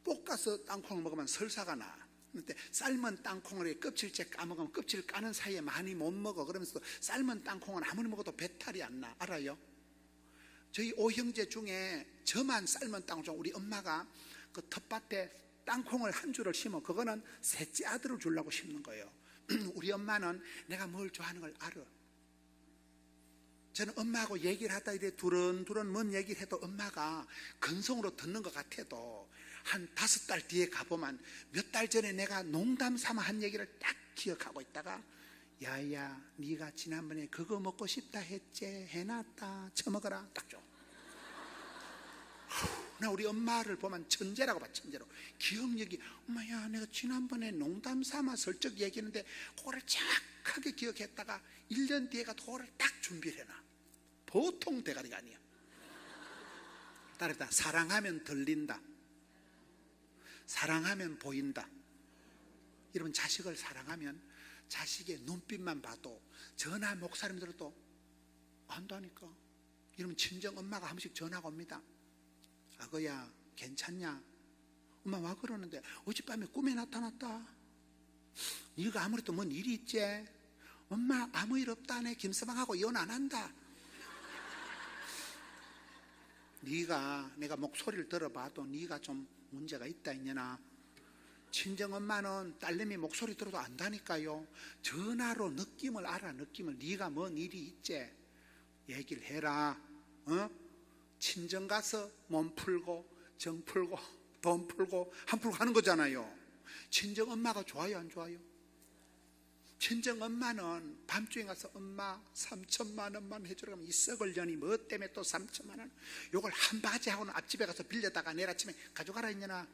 볶아서 땅콩을 먹으면 설사가 나. 근데 삶은 땅콩을 껍질째 까먹으면 껍질 까는 사이에 많이 못 먹어. 그러면서 삶은 땅콩은 아무리 먹어도 배탈이 안 나. 알아요? 저희 5형제 중에 저만 삶은 땅콩, 우리 엄마가 그 텃밭에 땅콩을 한 줄을 심어. 그거는 셋째 아들을 주려고 심는 거예요. 우리 엄마는 내가 뭘 좋아하는 걸 알아. 저는 엄마하고 얘기를 하다 이래 두런두런 뭔 얘기를 해도 엄마가 근성으로 듣는 것 같아도 한 5달 뒤에 가보면 몇 달 전에 내가 농담 삼아 한 얘기를 딱 기억하고 있다가 야야 네가 지난번에 그거 먹고 싶다 했지? 해놨다. 처먹어라. 딱 줘. 나 우리 엄마를 보면 천재라고 봐. 천재로. 기억력이 엄마야 내가 지난번에 농담 삼아 슬쩍 얘기했는데 그거를 정확하게 기억했다가 1년 뒤에 가도 그거를 딱 준비를 해놔. 보통 대가리가 아니야. 따르다 사랑하면 들린다. 사랑하면 보인다. 여러분, 자식을 사랑하면 자식의 눈빛만 봐도 전화 목소리 들어도 안다니까. 여러분, 친정 엄마가 한 번씩 전화가 옵니다. 아거야 괜찮냐? 엄마 와 그러는데 어젯밤에 꿈에 나타났다. 네가 아무래도 뭔 일이 있지? 엄마 아무 일 없다네. 김서방하고 이혼 안 한다. 네가 내가 목소리를 들어봐도 네가 좀 문제가 있다 있냐나. 친정엄마는 딸내미 목소리 들어도 안다니까요. 전화로 느낌을 알아. 느낌을. 네가 뭔 일이 있지? 얘기를 해라. 친정 가서 몸 풀고 정 풀고 돈 풀고 한 풀고 하는 거잖아요. 친정엄마가 좋아요 안 좋아요? 친정엄마는 밤중에 가서 엄마 3천만 원만 해주라 하면 이 썩을 년이 뭐 때문에 또 3천만 원? 요걸 한 바지하고는 앞집에 가서 빌려다가 내일 아침에 가져가라 했냐나.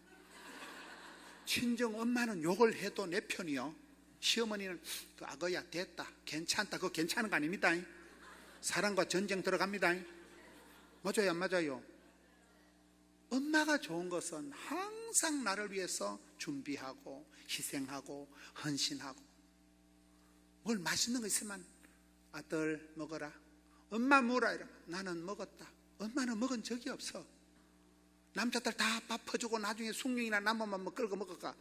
친정엄마는 욕을 해도 내 편이요. 시어머니는 그 아거야 됐다 괜찮다. 그거 괜찮은 거 아닙니다. 사랑과 전쟁 들어갑니다. 맞아요 안 맞아요? 엄마가 좋은 것은 항상 나를 위해서 준비하고 희생하고 헌신하고. 뭘 맛있는 거 있으면 아들 먹어라. 엄마 뭐라 이러면 나는 먹었다. 엄마는 먹은 적이 없어. 남자들 다 밥 퍼주고 나중에 숭늉이나 남아만 끌고 먹을까.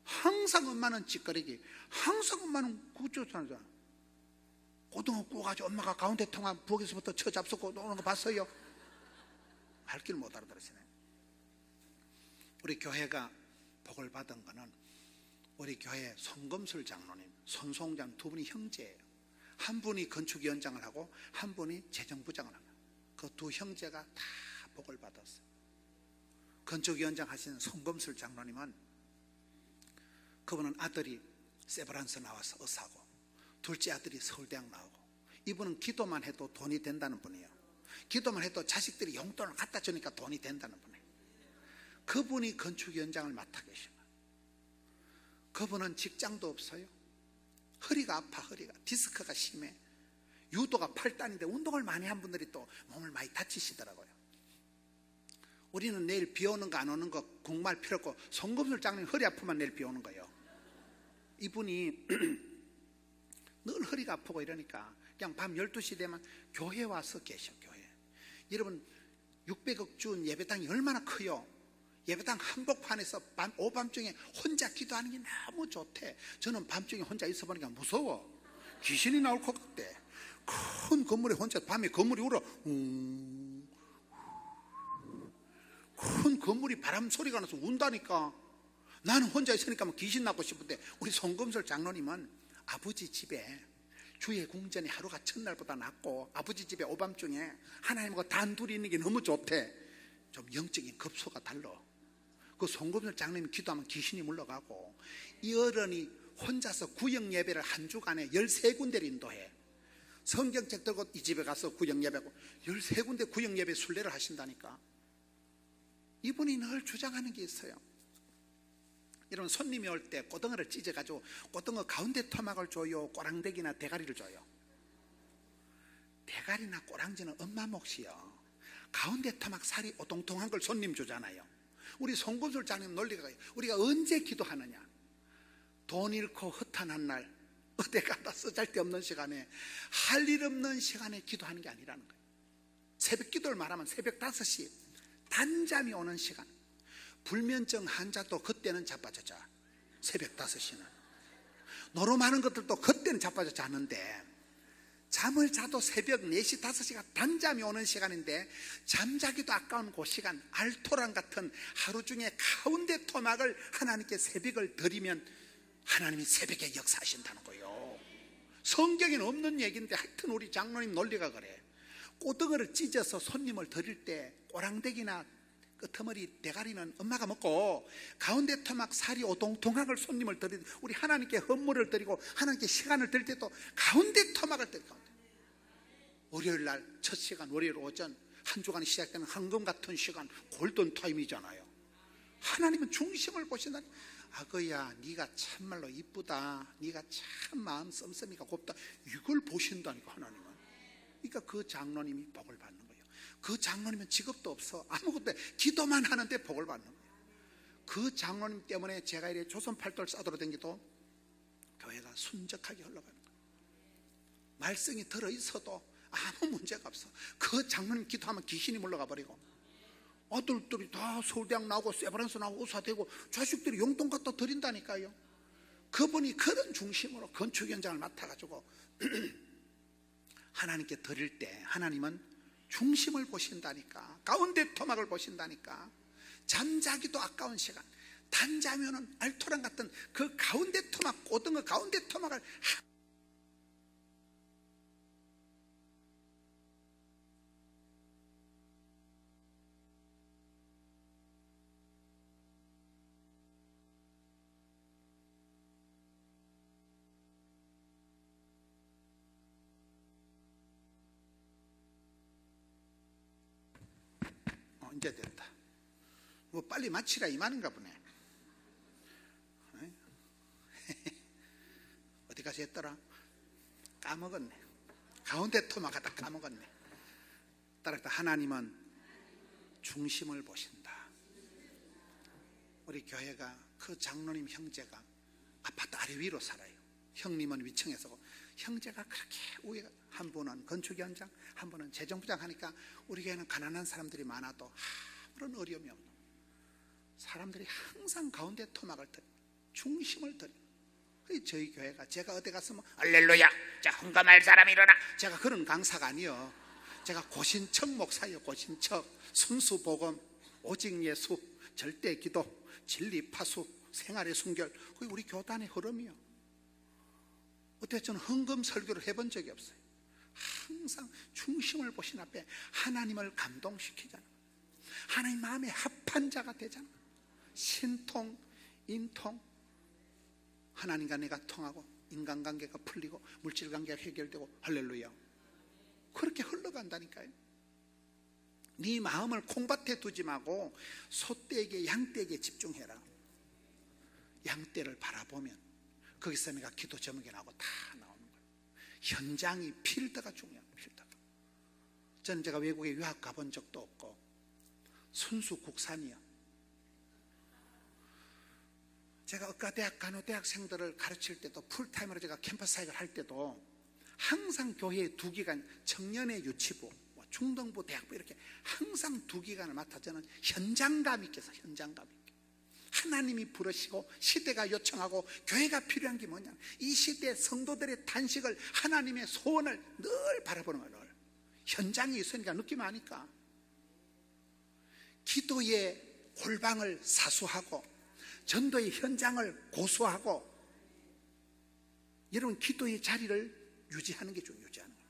항상 엄마는 찌꺼리기. 항상 엄마는 구조잖아. 고등어 구워가지고 엄마가 가운데 통한 부엌에서부터 쳐 잡수고 오는 거 봤어요? 할 길 못 알아들으시네. 우리 교회가 복을 받은 거는 우리 교회 송금술 장로님, 손송장 두 분이 형제예요. 한 분이 건축위원장을 하고 한 분이 재정부장을 합니다. 그 두 형제가 다 복을 받았어요. 건축위원장 하시는 송금술 장로님은 그분은 아들이 세브란스 나와서 의사고 둘째 아들이 서울대학 나오고 이분은 기도만 해도 돈이 된다는 분이에요. 기도만 해도 자식들이 용돈을 갖다 주니까 돈이 된다는 분이에요. 그분이 건축위원장을 맡아 계십니다. 그분은 직장도 없어요. 허리가 아파. 허리가 디스크가 심해. 유도가 8단인데 운동을 많이 한 분들이 또 몸을 많이 다치시더라고요. 우리는 내일 비 오는 거 안 오는 거 궁금할 필요 없고 송금술 장로님 허리 아프면 내일 비 오는 거예요. 이분이 늘 허리가 아프고 이러니까 그냥 밤 12시 되면 교회 와서 계셔. 교회. 여러분 600억 준 예배당이 얼마나 커요. 예배당 한복판에서 오밤중에 혼자 기도하는 게 너무 좋대. 저는 밤중에 혼자 있어 보니까 무서워. 귀신이 나올 것 같대. 큰 건물에 혼자 밤에 건물이 울어. 큰 건물이 바람 소리가 나서 운다니까. 나는 혼자 있으니까 뭐 귀신 낳고 싶은데 우리 송금술 장로님은 아버지 집에 주의 궁전이 하루가 첫날보다 낫고 아버지 집에 오밤중에 하나님과 단둘이 있는 게 너무 좋대. 좀 영적인 급소가 달라. 그 송금술 장로님이 기도하면 귀신이 물러가고, 이 어른이 혼자서 구역 예배를 한 주간에 13군데를 인도해. 성경책 들고 이 집에 가서 구역 예배하고 13군데 구역 예배 순례를 하신다니까. 이분이 늘 주장하는 게 있어요. 여러분, 손님이 올 때 고등어를 찢어가지고 고등어 가운데 토막을 줘요, 꼬랑대기나 대가리를 줘요? 대가리나 꼬랑지는 엄마 몫이요. 가운데 토막 살이 오동통한 걸 손님 주잖아요. 우리 송금술 장님 논리가, 우리가 언제 기도하느냐? 돈 잃고 허탄한 날, 어디 가다 쓰잘데없는 시간에, 할 일 없는 시간에 기도하는 게 아니라는 거예요. 새벽 기도를 말하면 새벽 5시 단잠이 오는 시간. 불면증 환자도 그때는 자빠졌자. 새벽 5시는 노름하는 것들도 그때는 자빠져 자는데, 잠을 자도 새벽 4시 5시가 단잠이 오는 시간인데, 잠자기도 아까운 그 시간, 알토란 같은 하루 중에 가운데 토막을 하나님께 새벽을 드리면 하나님이 새벽에 역사하신다는 거예요. 성경에는 없는 얘기인데 하여튼 우리 장로님 논리가 그래. 꼬덩어를 찢어서 손님을 드릴 때 꼬랑대기나 끄트머리 대가리는 엄마가 먹고, 가운데 토막 살이 오동통한 걸 손님을 드리고, 우리 하나님께 헌물을 드리고 하나님께 시간을 드릴 때도 가운데 토막을 드리고, 월요일 날 첫 시간, 월요일 오전 한 주간이 시작되는 황금 같은 시간, 골든 타임이잖아요. 하나님은 중심을 보신다니. 아거야, 네가 참말로 이쁘다, 네가 참 마음 씀씀이가 곱다, 이걸 보신다니까 하나님은. 그러니까 그 장로님이 복을 받는 거예요. 그 장로님은 직업도 없어, 아무것도, 기도만 하는데 복을 받는 거예요. 그 장로님 때문에 제가 이래 조선 팔도를 싸돌아 다니도 교회가 순적하게 흘러가는 거예요. 말썽이 들어있어도 아무 문제가 없어. 그 장로님 기도하면 귀신이 물러가 버리고, 아들들이 다 서울대학 나오고 세브란스 나오고 의사되고 자식들이 용돈 갖다 드린다니까요. 그분이 그런 중심으로 건축 현장을 맡아가지고 하나님께 드릴 때 하나님은 중심을 보신다니까. 가운데 토막을 보신다니까. 잠자기도 아까운 시간, 단자면은 알토란 같은 그 가운데 토막, 고등어 가운데 토막을 이제 됐다. 뭐 빨리 마치라 이 말인가 보네. 어디까지 했더라? 까먹었네. 가운데 토막하다 까먹었네. 따라서 하나님은 중심을 보신다. 우리 교회가 그 장로님 형제가 아파트 아래 위로 살아요. 형님은 위층에서, 형제가 그렇게 우리가 한 분은 건축 현장, 한 분은 재정부장 하니까 우리 교회는 가난한 사람들이 많아도 아무런 어려움이 없는, 사람들이 항상 가운데 토막을 드리고 중심을 드리고. 저희 교회가, 제가 어디 갔으면 할렐루야, 자 헌금할 사람 일어나, 제가 그런 강사가 아니요. 제가 고신척 목사예요. 고신척. 순수복음, 오직 예수, 절대 기도, 진리 파수, 생활의 순결, 그게 우리 교단의 흐름이요. 어때? 저는 헌금 설교를 해본 적이 없어요. 항상 중심을 보신 앞에 하나님을 감동시키잖아. 하나님 마음에 합한 자가 되잖아. 신통, 인통, 하나님과 내가 통하고 인간관계가 풀리고 물질관계가 해결되고, 할렐루야, 그렇게 흘러간다니까요. 네 마음을 콩밭에 두지 말고 소떼에게, 양떼에게 집중해라. 양떼를 바라보면 거기서 내가 기도 제목이 나오고 다 나오는 거예요. 현장이, 필드가 중요합니다. 필드가. 저는 제가 외국에 유학 가본 적도 없고 순수 국산이요. 제가 의과대학 간호대학생들을 가르칠 때도, 풀타임으로 제가 캠퍼스 사역을 할 때도 항상 교회에 2기간, 청년의 유치부, 중등부, 대학부 이렇게 항상 2기간을 맡아 저는 현장감 있게 해서, 현장감 있게. 하나님이 부르시고 시대가 요청하고 교회가 필요한 게 뭐냐, 이 시대 성도들의 탄식을, 하나님의 소원을 늘 바라보는 거예요. 늘 현장이 있으니까 느낌 아니까. 기도의 골방을 사수하고 전도의 현장을 고수하고, 여러분 기도의 자리를 유지하는 게 중요해요. 유지하는 거예요.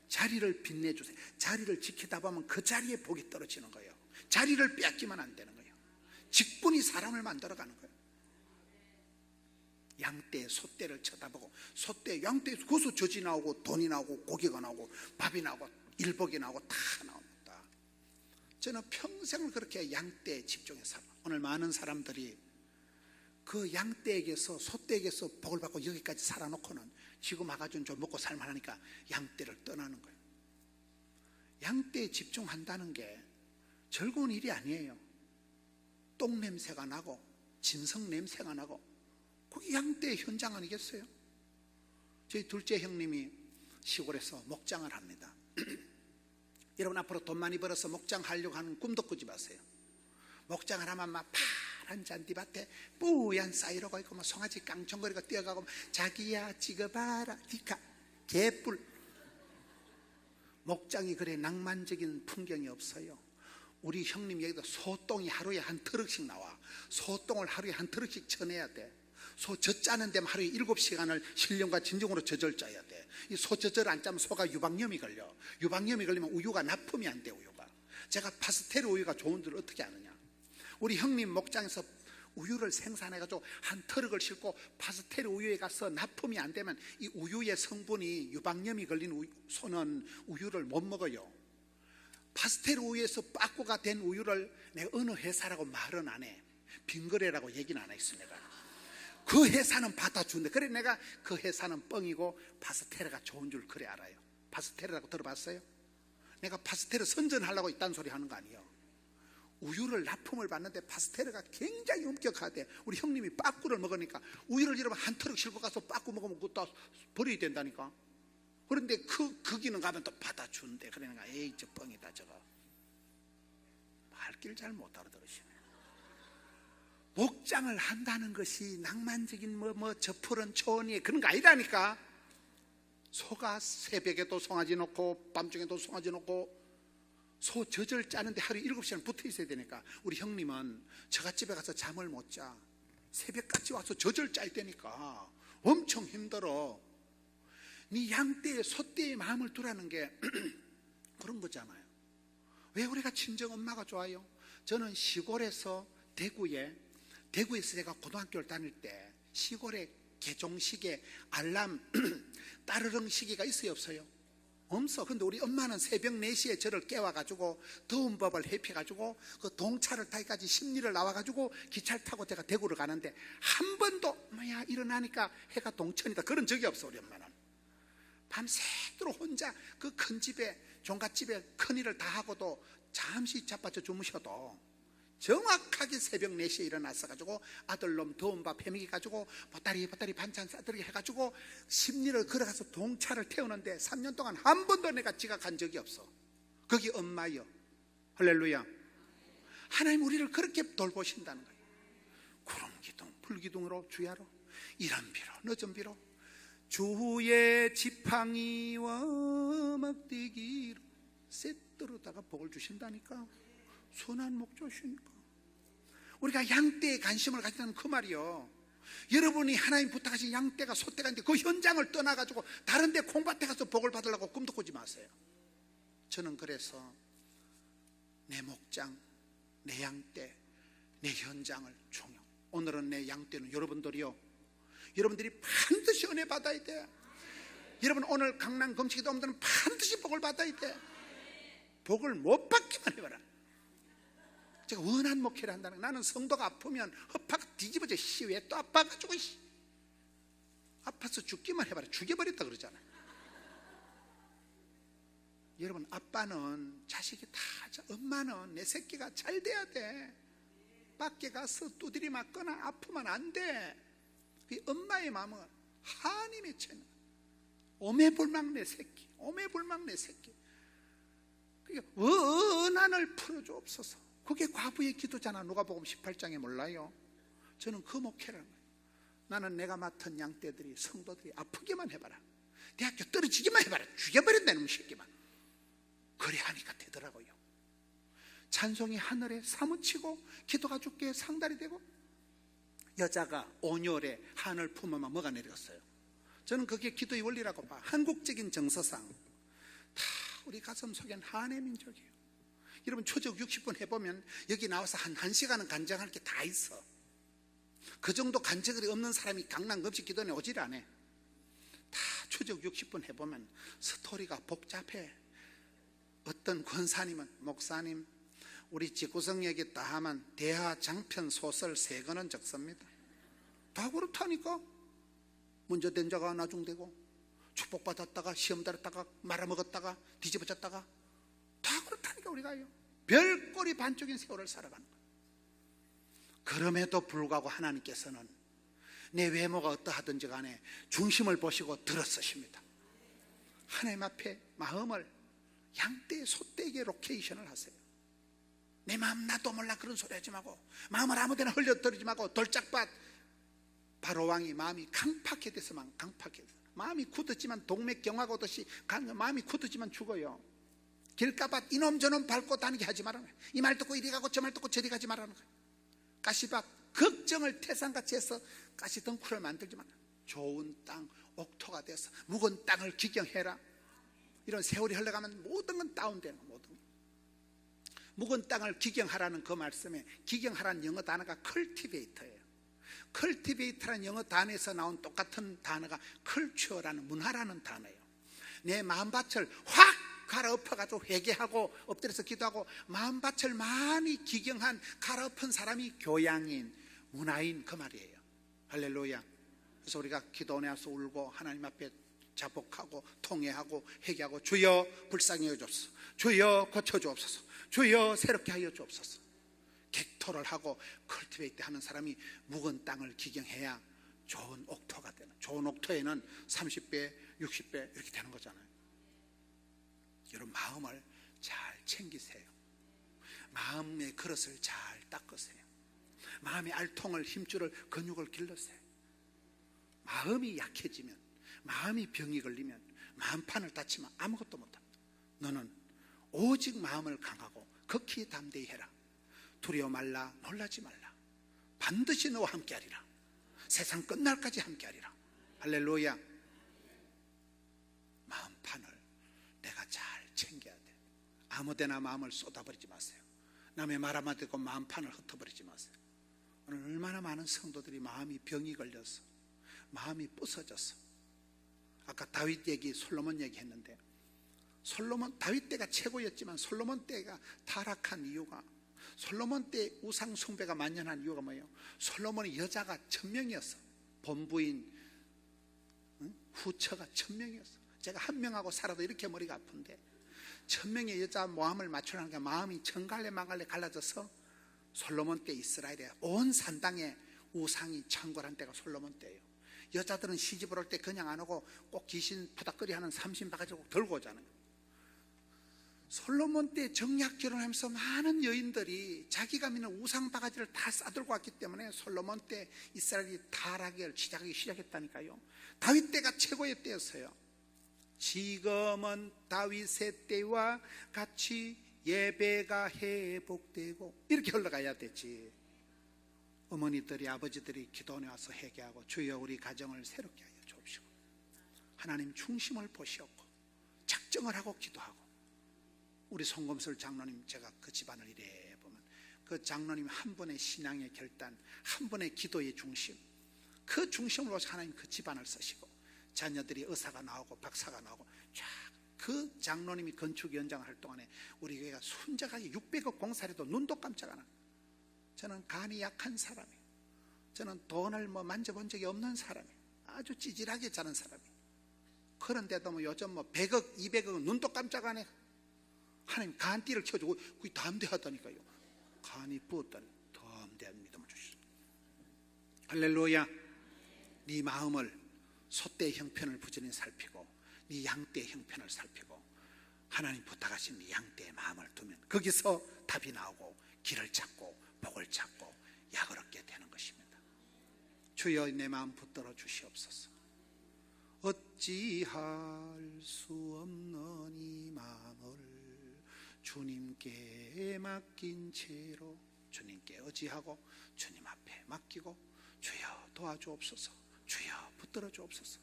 자리를 빛내주세요. 자리를 지키다 보면 그 자리에 복이 떨어지는 거예요. 자리를 빼앗기면 안 되는 거예요. 직분이 사람을 만들어가는 거예요. 양떼, 소떼를 쳐다보고, 소떼, 양떼에서 거기서 젖이 나오고 돈이 나오고 고기가 나오고 밥이 나오고 일복이 나오고 다 나옵니다. 저는 평생을 그렇게 양떼에 집중해서 살아요. 오늘 많은 사람들이 그 양떼에게서, 소떼에게서 복을 받고 여기까지 살아놓고는 지금 와가지고 좀 먹고 살만하니까 양떼를 떠나는 거예요. 양떼에 집중한다는 게 즐거운 일이 아니에요. 똥 냄새가 나고 짐승 냄새가 나고, 그게 양떼의 현장 아니겠어요? 저희 둘째 형님이 시골에서 목장을 합니다. 여러분, 앞으로 돈 많이 벌어서 목장 하려고 하는 꿈도 꾸지 마세요. 목장을 하면 막 파란 잔디밭에 뿌얀 쌀이로가 있고 막 송아지 깡총거리가 뛰어가고, 자기야 찍어봐라 디카 개뿔. 목장이 그래 낭만적인 풍경이 없어요. 우리 형님 여기다 소똥이 하루에 한 트럭씩 나와. 소똥을 하루에 한 트럭씩 쳐내야 돼. 소 젖 짜는 데만 하루에 7시간을 신령과 진정으로 젖을 짜야 돼. 이 소 젖을 안 짜면 소가 유방염이 걸려. 유방염이 걸리면 우유가 납품이 안 돼. 우유가, 제가 파스텔 우유가 좋은 줄 어떻게 아느냐. 우리 형님 목장에서 우유를 생산해가지고 한 트럭을 싣고 파스텔 우유에 가서 납품이 안 되면 이 우유의 성분이 유방염이 걸린 소는 우유를 못 먹어요. 파스텔 우유에서 빠꾸가 된 우유를 내가 어느 회사라고 말은 안 해. 빙거래라고 얘기는 안 했습니다. 그 회사는 받아주는데, 그래 내가 그 회사는 뻥이고 파스텔레가 좋은 줄 그래 알아요. 파스텔레라고 들어봤어요? 내가 파스텔레 선전하려고 이딴 소리 하는 거 아니에요. 우유를 납품을 받는데 파스텔레가 굉장히 엄격하대. 우리 형님이 빠꾸를 먹으니까 우유를 이러면 한 트럭 싣고 가서 빠꾸 먹으면 그거 다 버려야 된다니까. 그런데 거기는 가면 또 받아준대. 그러니까 에이 저 뻥이다 저거. 말귀를 잘 못 알아들으시네. 목장을 한다는 것이 낭만적인 저 푸른 초원이 그런 거 아니라니까. 소가 새벽에도 송아지 놓고 밤중에도 송아지 놓고 소 젖을 짜는데 하루에 7시간 붙어 있어야 되니까, 우리 형님은 저갓집에 가서 잠을 못 자. 새벽까지 와서 젖을 짤 때니까 엄청 힘들어. 네 양떼의 소떼의 마음을 두라는 게 그런 거잖아요. 왜 우리가 친정 엄마가 좋아요? 저는 시골에서 대구에서 제가 고등학교를 다닐 때 시골에 개종시계, 알람, 따르릉 시계가 있어요 없어요? 없어. 근데 우리 엄마는 새벽 4시에 저를 깨워가지고 더운 법을 해피가지고 그 동차를 타기까지 심리를 나와가지고 기차를 타고 제가 대구를 가는데 한 번도 일어나니까 해가 동천이다 그런 적이 없어. 우리 엄마는 밤새도록 혼자 그 큰 집에, 종갓집에 큰일을 다 하고도 잠시 자빠져 주무셔도 정확하게 새벽 4시에 일어나서 아들놈 더운 밥 해먹여가지고 보따리 반찬 싸들게 해가지고 심리를 걸어가서 동차를 태우는데 3년 동안 한 번도 내가 지각한 적이 없어. 거기 엄마여. 할렐루야. 하나님 우리를 그렇게 돌보신다는 거예요. 구름기둥 불기둥으로 주야로 이런 비로 늦은 비로 주의 지팡이와 막대기로 셋들어다가 복을 주신다니까. 선한 목조시니까. 우리가 양떼에 관심을 가진다는 그 말이요. 여러분이 하나님 부탁하신 양떼가 소떼가 있는데 그 현장을 떠나가지고 다른 데 콩밭에 가서 복을 받으려고 꿈도 꾸지 마세요. 저는 그래서 내 목장, 내 양떼, 내 현장을 중요. 오늘은 내 양떼는 여러분들이요. 여러분들이 반드시 은혜 받아야 돼. 여러분 오늘 강남 금식기도 오면 반드시 복을 받아야 돼. 복을 못 받기만 해봐라. 제가 원한 목회를 한다는 거야. 나는 성도가 아프면 허파가 뒤집어져. 왜 또 아파가지고 아파서 죽기만 해봐라. 죽여버렸다 그러잖아. 여러분 아빠는 자식이 다, 엄마는 내 새끼가 잘 돼야 돼. 밖에 가서 두드리 맞거나 아프면 안 돼. 그 엄마의 마음은 한이 맺혀있는 거야. 오매불망 내 새끼, 오매불망 내 새끼. 그러니까 원한을 풀어주옵소서. 그게 과부의 기도잖아. 누가복음 18장에 몰라요? 저는 그 목회를 하는 거예요. 나는 내가 맡은 양떼들이, 성도들이 아프기만 해봐라. 대학교 떨어지기만 해봐라. 죽여버린다는 새끼만. 그래 하니까 되더라고요. 찬송이 하늘에 사무치고 기도가 주께 상달이 되고, 여자가 온열에 하늘 품으면 뭐가 내렸어요? 저는 그게 기도의 원리라고 봐. 한국적인 정서상 다 우리 가슴 속엔 한의 민족이에요. 여러분 초적 60분 해보면 여기 나와서 한 1시간은 간증할 게 다 있어. 그 정도 간증이 없는 사람이 강남 금식 기도원에 오질 않아. 다 초적 60분 해보면 스토리가 복잡해. 어떤 권사님은 목사님 우리 집구석역에 다 하면 대하 장편 소설 3권은 적습니다. 다 그렇다니까. 먼저 된 자가 나중되고 축복받았다가 시험 달았다가 말아먹었다가 뒤집어졌다가 다 그렇다니까. 우리가요 별꼴이 반쪽인 세월을 살아가는 거예요. 그럼에도 불구하고 하나님께서는 내 외모가 어떠하든지 간에 중심을 보시고 들어서십니다. 하나님 앞에 마음을 양떼 소떼에게 로케이션을 하세요. 내 마음 나도 몰라 그런 소리 하지 말고, 마음을 아무데나 흘려버리지 말고. 돌짝밭 바로왕이 마음이 강팍해져서만 강팍해져. 마음이 굳었지만 동맥경화가 오듯이 마음이 굳었지만 죽어요. 길가밭 이놈 저놈 밟고 다니게 하지 말라는 거예요. 이 말 듣고 이리 가고 저 말 듣고 저리 가지 말라는 거예요. 가시밭 걱정을 태산같이 해서 가시덩쿨을 만들지 마라. 좋은 땅 옥토가 돼서 묵은 땅을 기경해라. 이런 세월이 흘러가면 모든 건 다운되는 거예요. 모든 건. 묵은 땅을 기경하라는 그 말씀에 기경하라는 영어 단어가 cultivate예요. cultivate라는 영어 단어에서 나온 똑같은 단어가 culture라는 문화라는 단어예요. 내 마음밭을 확 갈아엎어가지고 회개하고 엎드려서 기도하고 마음밭을 많이 기경한 갈아엎은 사람이 교양인 문화인 그 말이에요. 할렐루야. 그래서 우리가 기도원에 와서 울고 하나님 앞에 자복하고 통회하고 회개하고 주여 불쌍히 여주옵소서, 주여 고쳐주옵소서, 주여 새롭게 하여 주옵소서. 객토를 하고 컬티베이트 하는 사람이 묵은 땅을 기경해야 좋은 옥토가 되는, 좋은 옥토에는 30배 60배 이렇게 되는 거잖아요. 여러분 마음을 잘 챙기세요. 마음의 그릇을 잘 닦으세요. 마음의 알통을 힘줄을 근육을 길러세요. 마음이 약해지면, 마음이 병이 걸리면, 마음판을 다치면 아무것도 못합니다. 너는 오직 마음을 강하고 극히 담대히 해라. 두려워 말라, 놀라지 말라. 반드시 너와 함께하리라. 세상 끝날까지 함께하리라. 할렐루야. 마음판을 내가 잘 챙겨야 돼. 아무데나 마음을 쏟아버리지 마세요. 남의 말 한마디 듣고 마음판을 흩어버리지 마세요. 오늘 얼마나 많은 성도들이 마음이 병이 걸려서 마음이 부서졌어. 아까 다윗 얘기, 솔로몬 얘기 했는데, 솔로몬, 다윗 때가 최고였지만 솔로몬 때가 타락한 이유가, 솔로몬 때 우상 숭배가 만연한 이유가 뭐예요? 솔로몬이 여자가 1000명이었어. 본부인 후처가 1000명이었어. 제가 한 명하고 살아도 이렇게 머리가 아픈데 1000명의 여자 모함을 맞추라는 게 마음이 정갈래 망갈래 갈라져서 솔로몬 때 이스라엘에 온 산당에 우상이 창궐한 때가 솔로몬 때예요. 여자들은 시집을 올 때 그냥 안 오고 꼭 귀신 푸닥거리 하는 삼신 바가지 꼭 들고 오잖아요. 솔로몬 때 정략 결혼하면서 많은 여인들이 자기가 믿는 우상 바가지를 다 싸들고 왔기 때문에 솔로몬 때 이스라엘이 타락을 시작했다니까요. 다윗 때가 최고의 때였어요. 지금은 다윗의 때와 같이 예배가 회복되고 이렇게 흘러가야 되지. 어머니들이 아버지들이 기도원에 와서 회개하고 주여 우리 가정을 새롭게 하여 주옵시고, 하나님 중심을 보시옵고 작정을 하고 기도하고. 우리 송금술 장로님, 제가 그 집안을 이래 보면 그 장로님 한 분의 신앙의 결단, 한 분의 기도의 중심, 그 중심으로 하나님 그 집안을 쓰시고, 자녀들이 의사가 나오고 박사가 나오고 쫙 그 장로님이 건축위원장을 할 동안에 우리 교회가 순적하게 600억 공사를 해도 눈도 깜짝 안 합니다. 저는 간이 약한 사람이에요. 저는 돈을 만져본 적이 없는 사람이에요. 아주 찌질하게 자는 사람이에요. 그런데도 요즘 100억 200억은 눈도 깜짝 안 해요. 하나님 간띠를 켜주고 그게 담대하다니까요. 간이 부었다니 담대한 믿음을 주시오. 할렐루야. 네 마음을 소떼의 형편을 부지런히 살피고 네 양떼의 형편을 살피고 하나님 부탁하신 네 양떼의 마음을 두면 거기서 답이 나오고 길을 찾고 복을 찾고 약을 얻게 되는 것입니다. 주여 내 마음 붙들어 주시옵소서. 어찌할 수 없는 이 마음을 주님께 맡긴 채로 주님께 의지하고 주님 앞에 맡기고 주여 도와주옵소서, 주여 붙들어 주옵소서.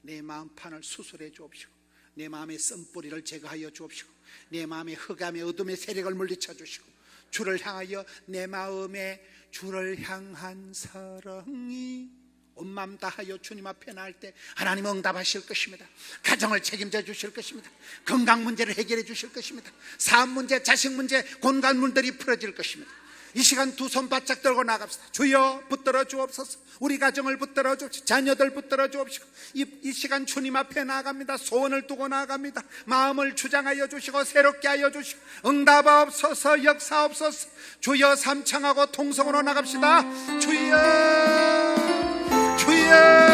내 마음판을 수술해 주옵시고 내 마음의 쓴뿌리를 제거하여 주옵시고 내 마음의 흑암의 어둠의 세력을 물리쳐 주시고 주를 향하여 내 마음에 주를 향한 사랑이 온 마음 다하여 주님 앞에 나갈 때 하나님 응답하실 것입니다. 가정을 책임져 주실 것입니다. 건강 문제를 해결해 주실 것입니다. 사업 문제, 자식 문제, 공간 문들이 풀어질 것입니다. 이 시간 두 손 바짝 들고 나갑시다. 주여 붙들어 주옵소서. 우리 가정을 붙들어 주옵시고 자녀들 붙들어 주옵시고 이 시간 주님 앞에 나아갑니다. 소원을 두고 나아갑니다. 마음을 주장하여 주시고 새롭게 하여 주시고 응답하옵소서, 역사옵소서. 주여 삼창하고 통성으로 나갑시다. 주여, 주여.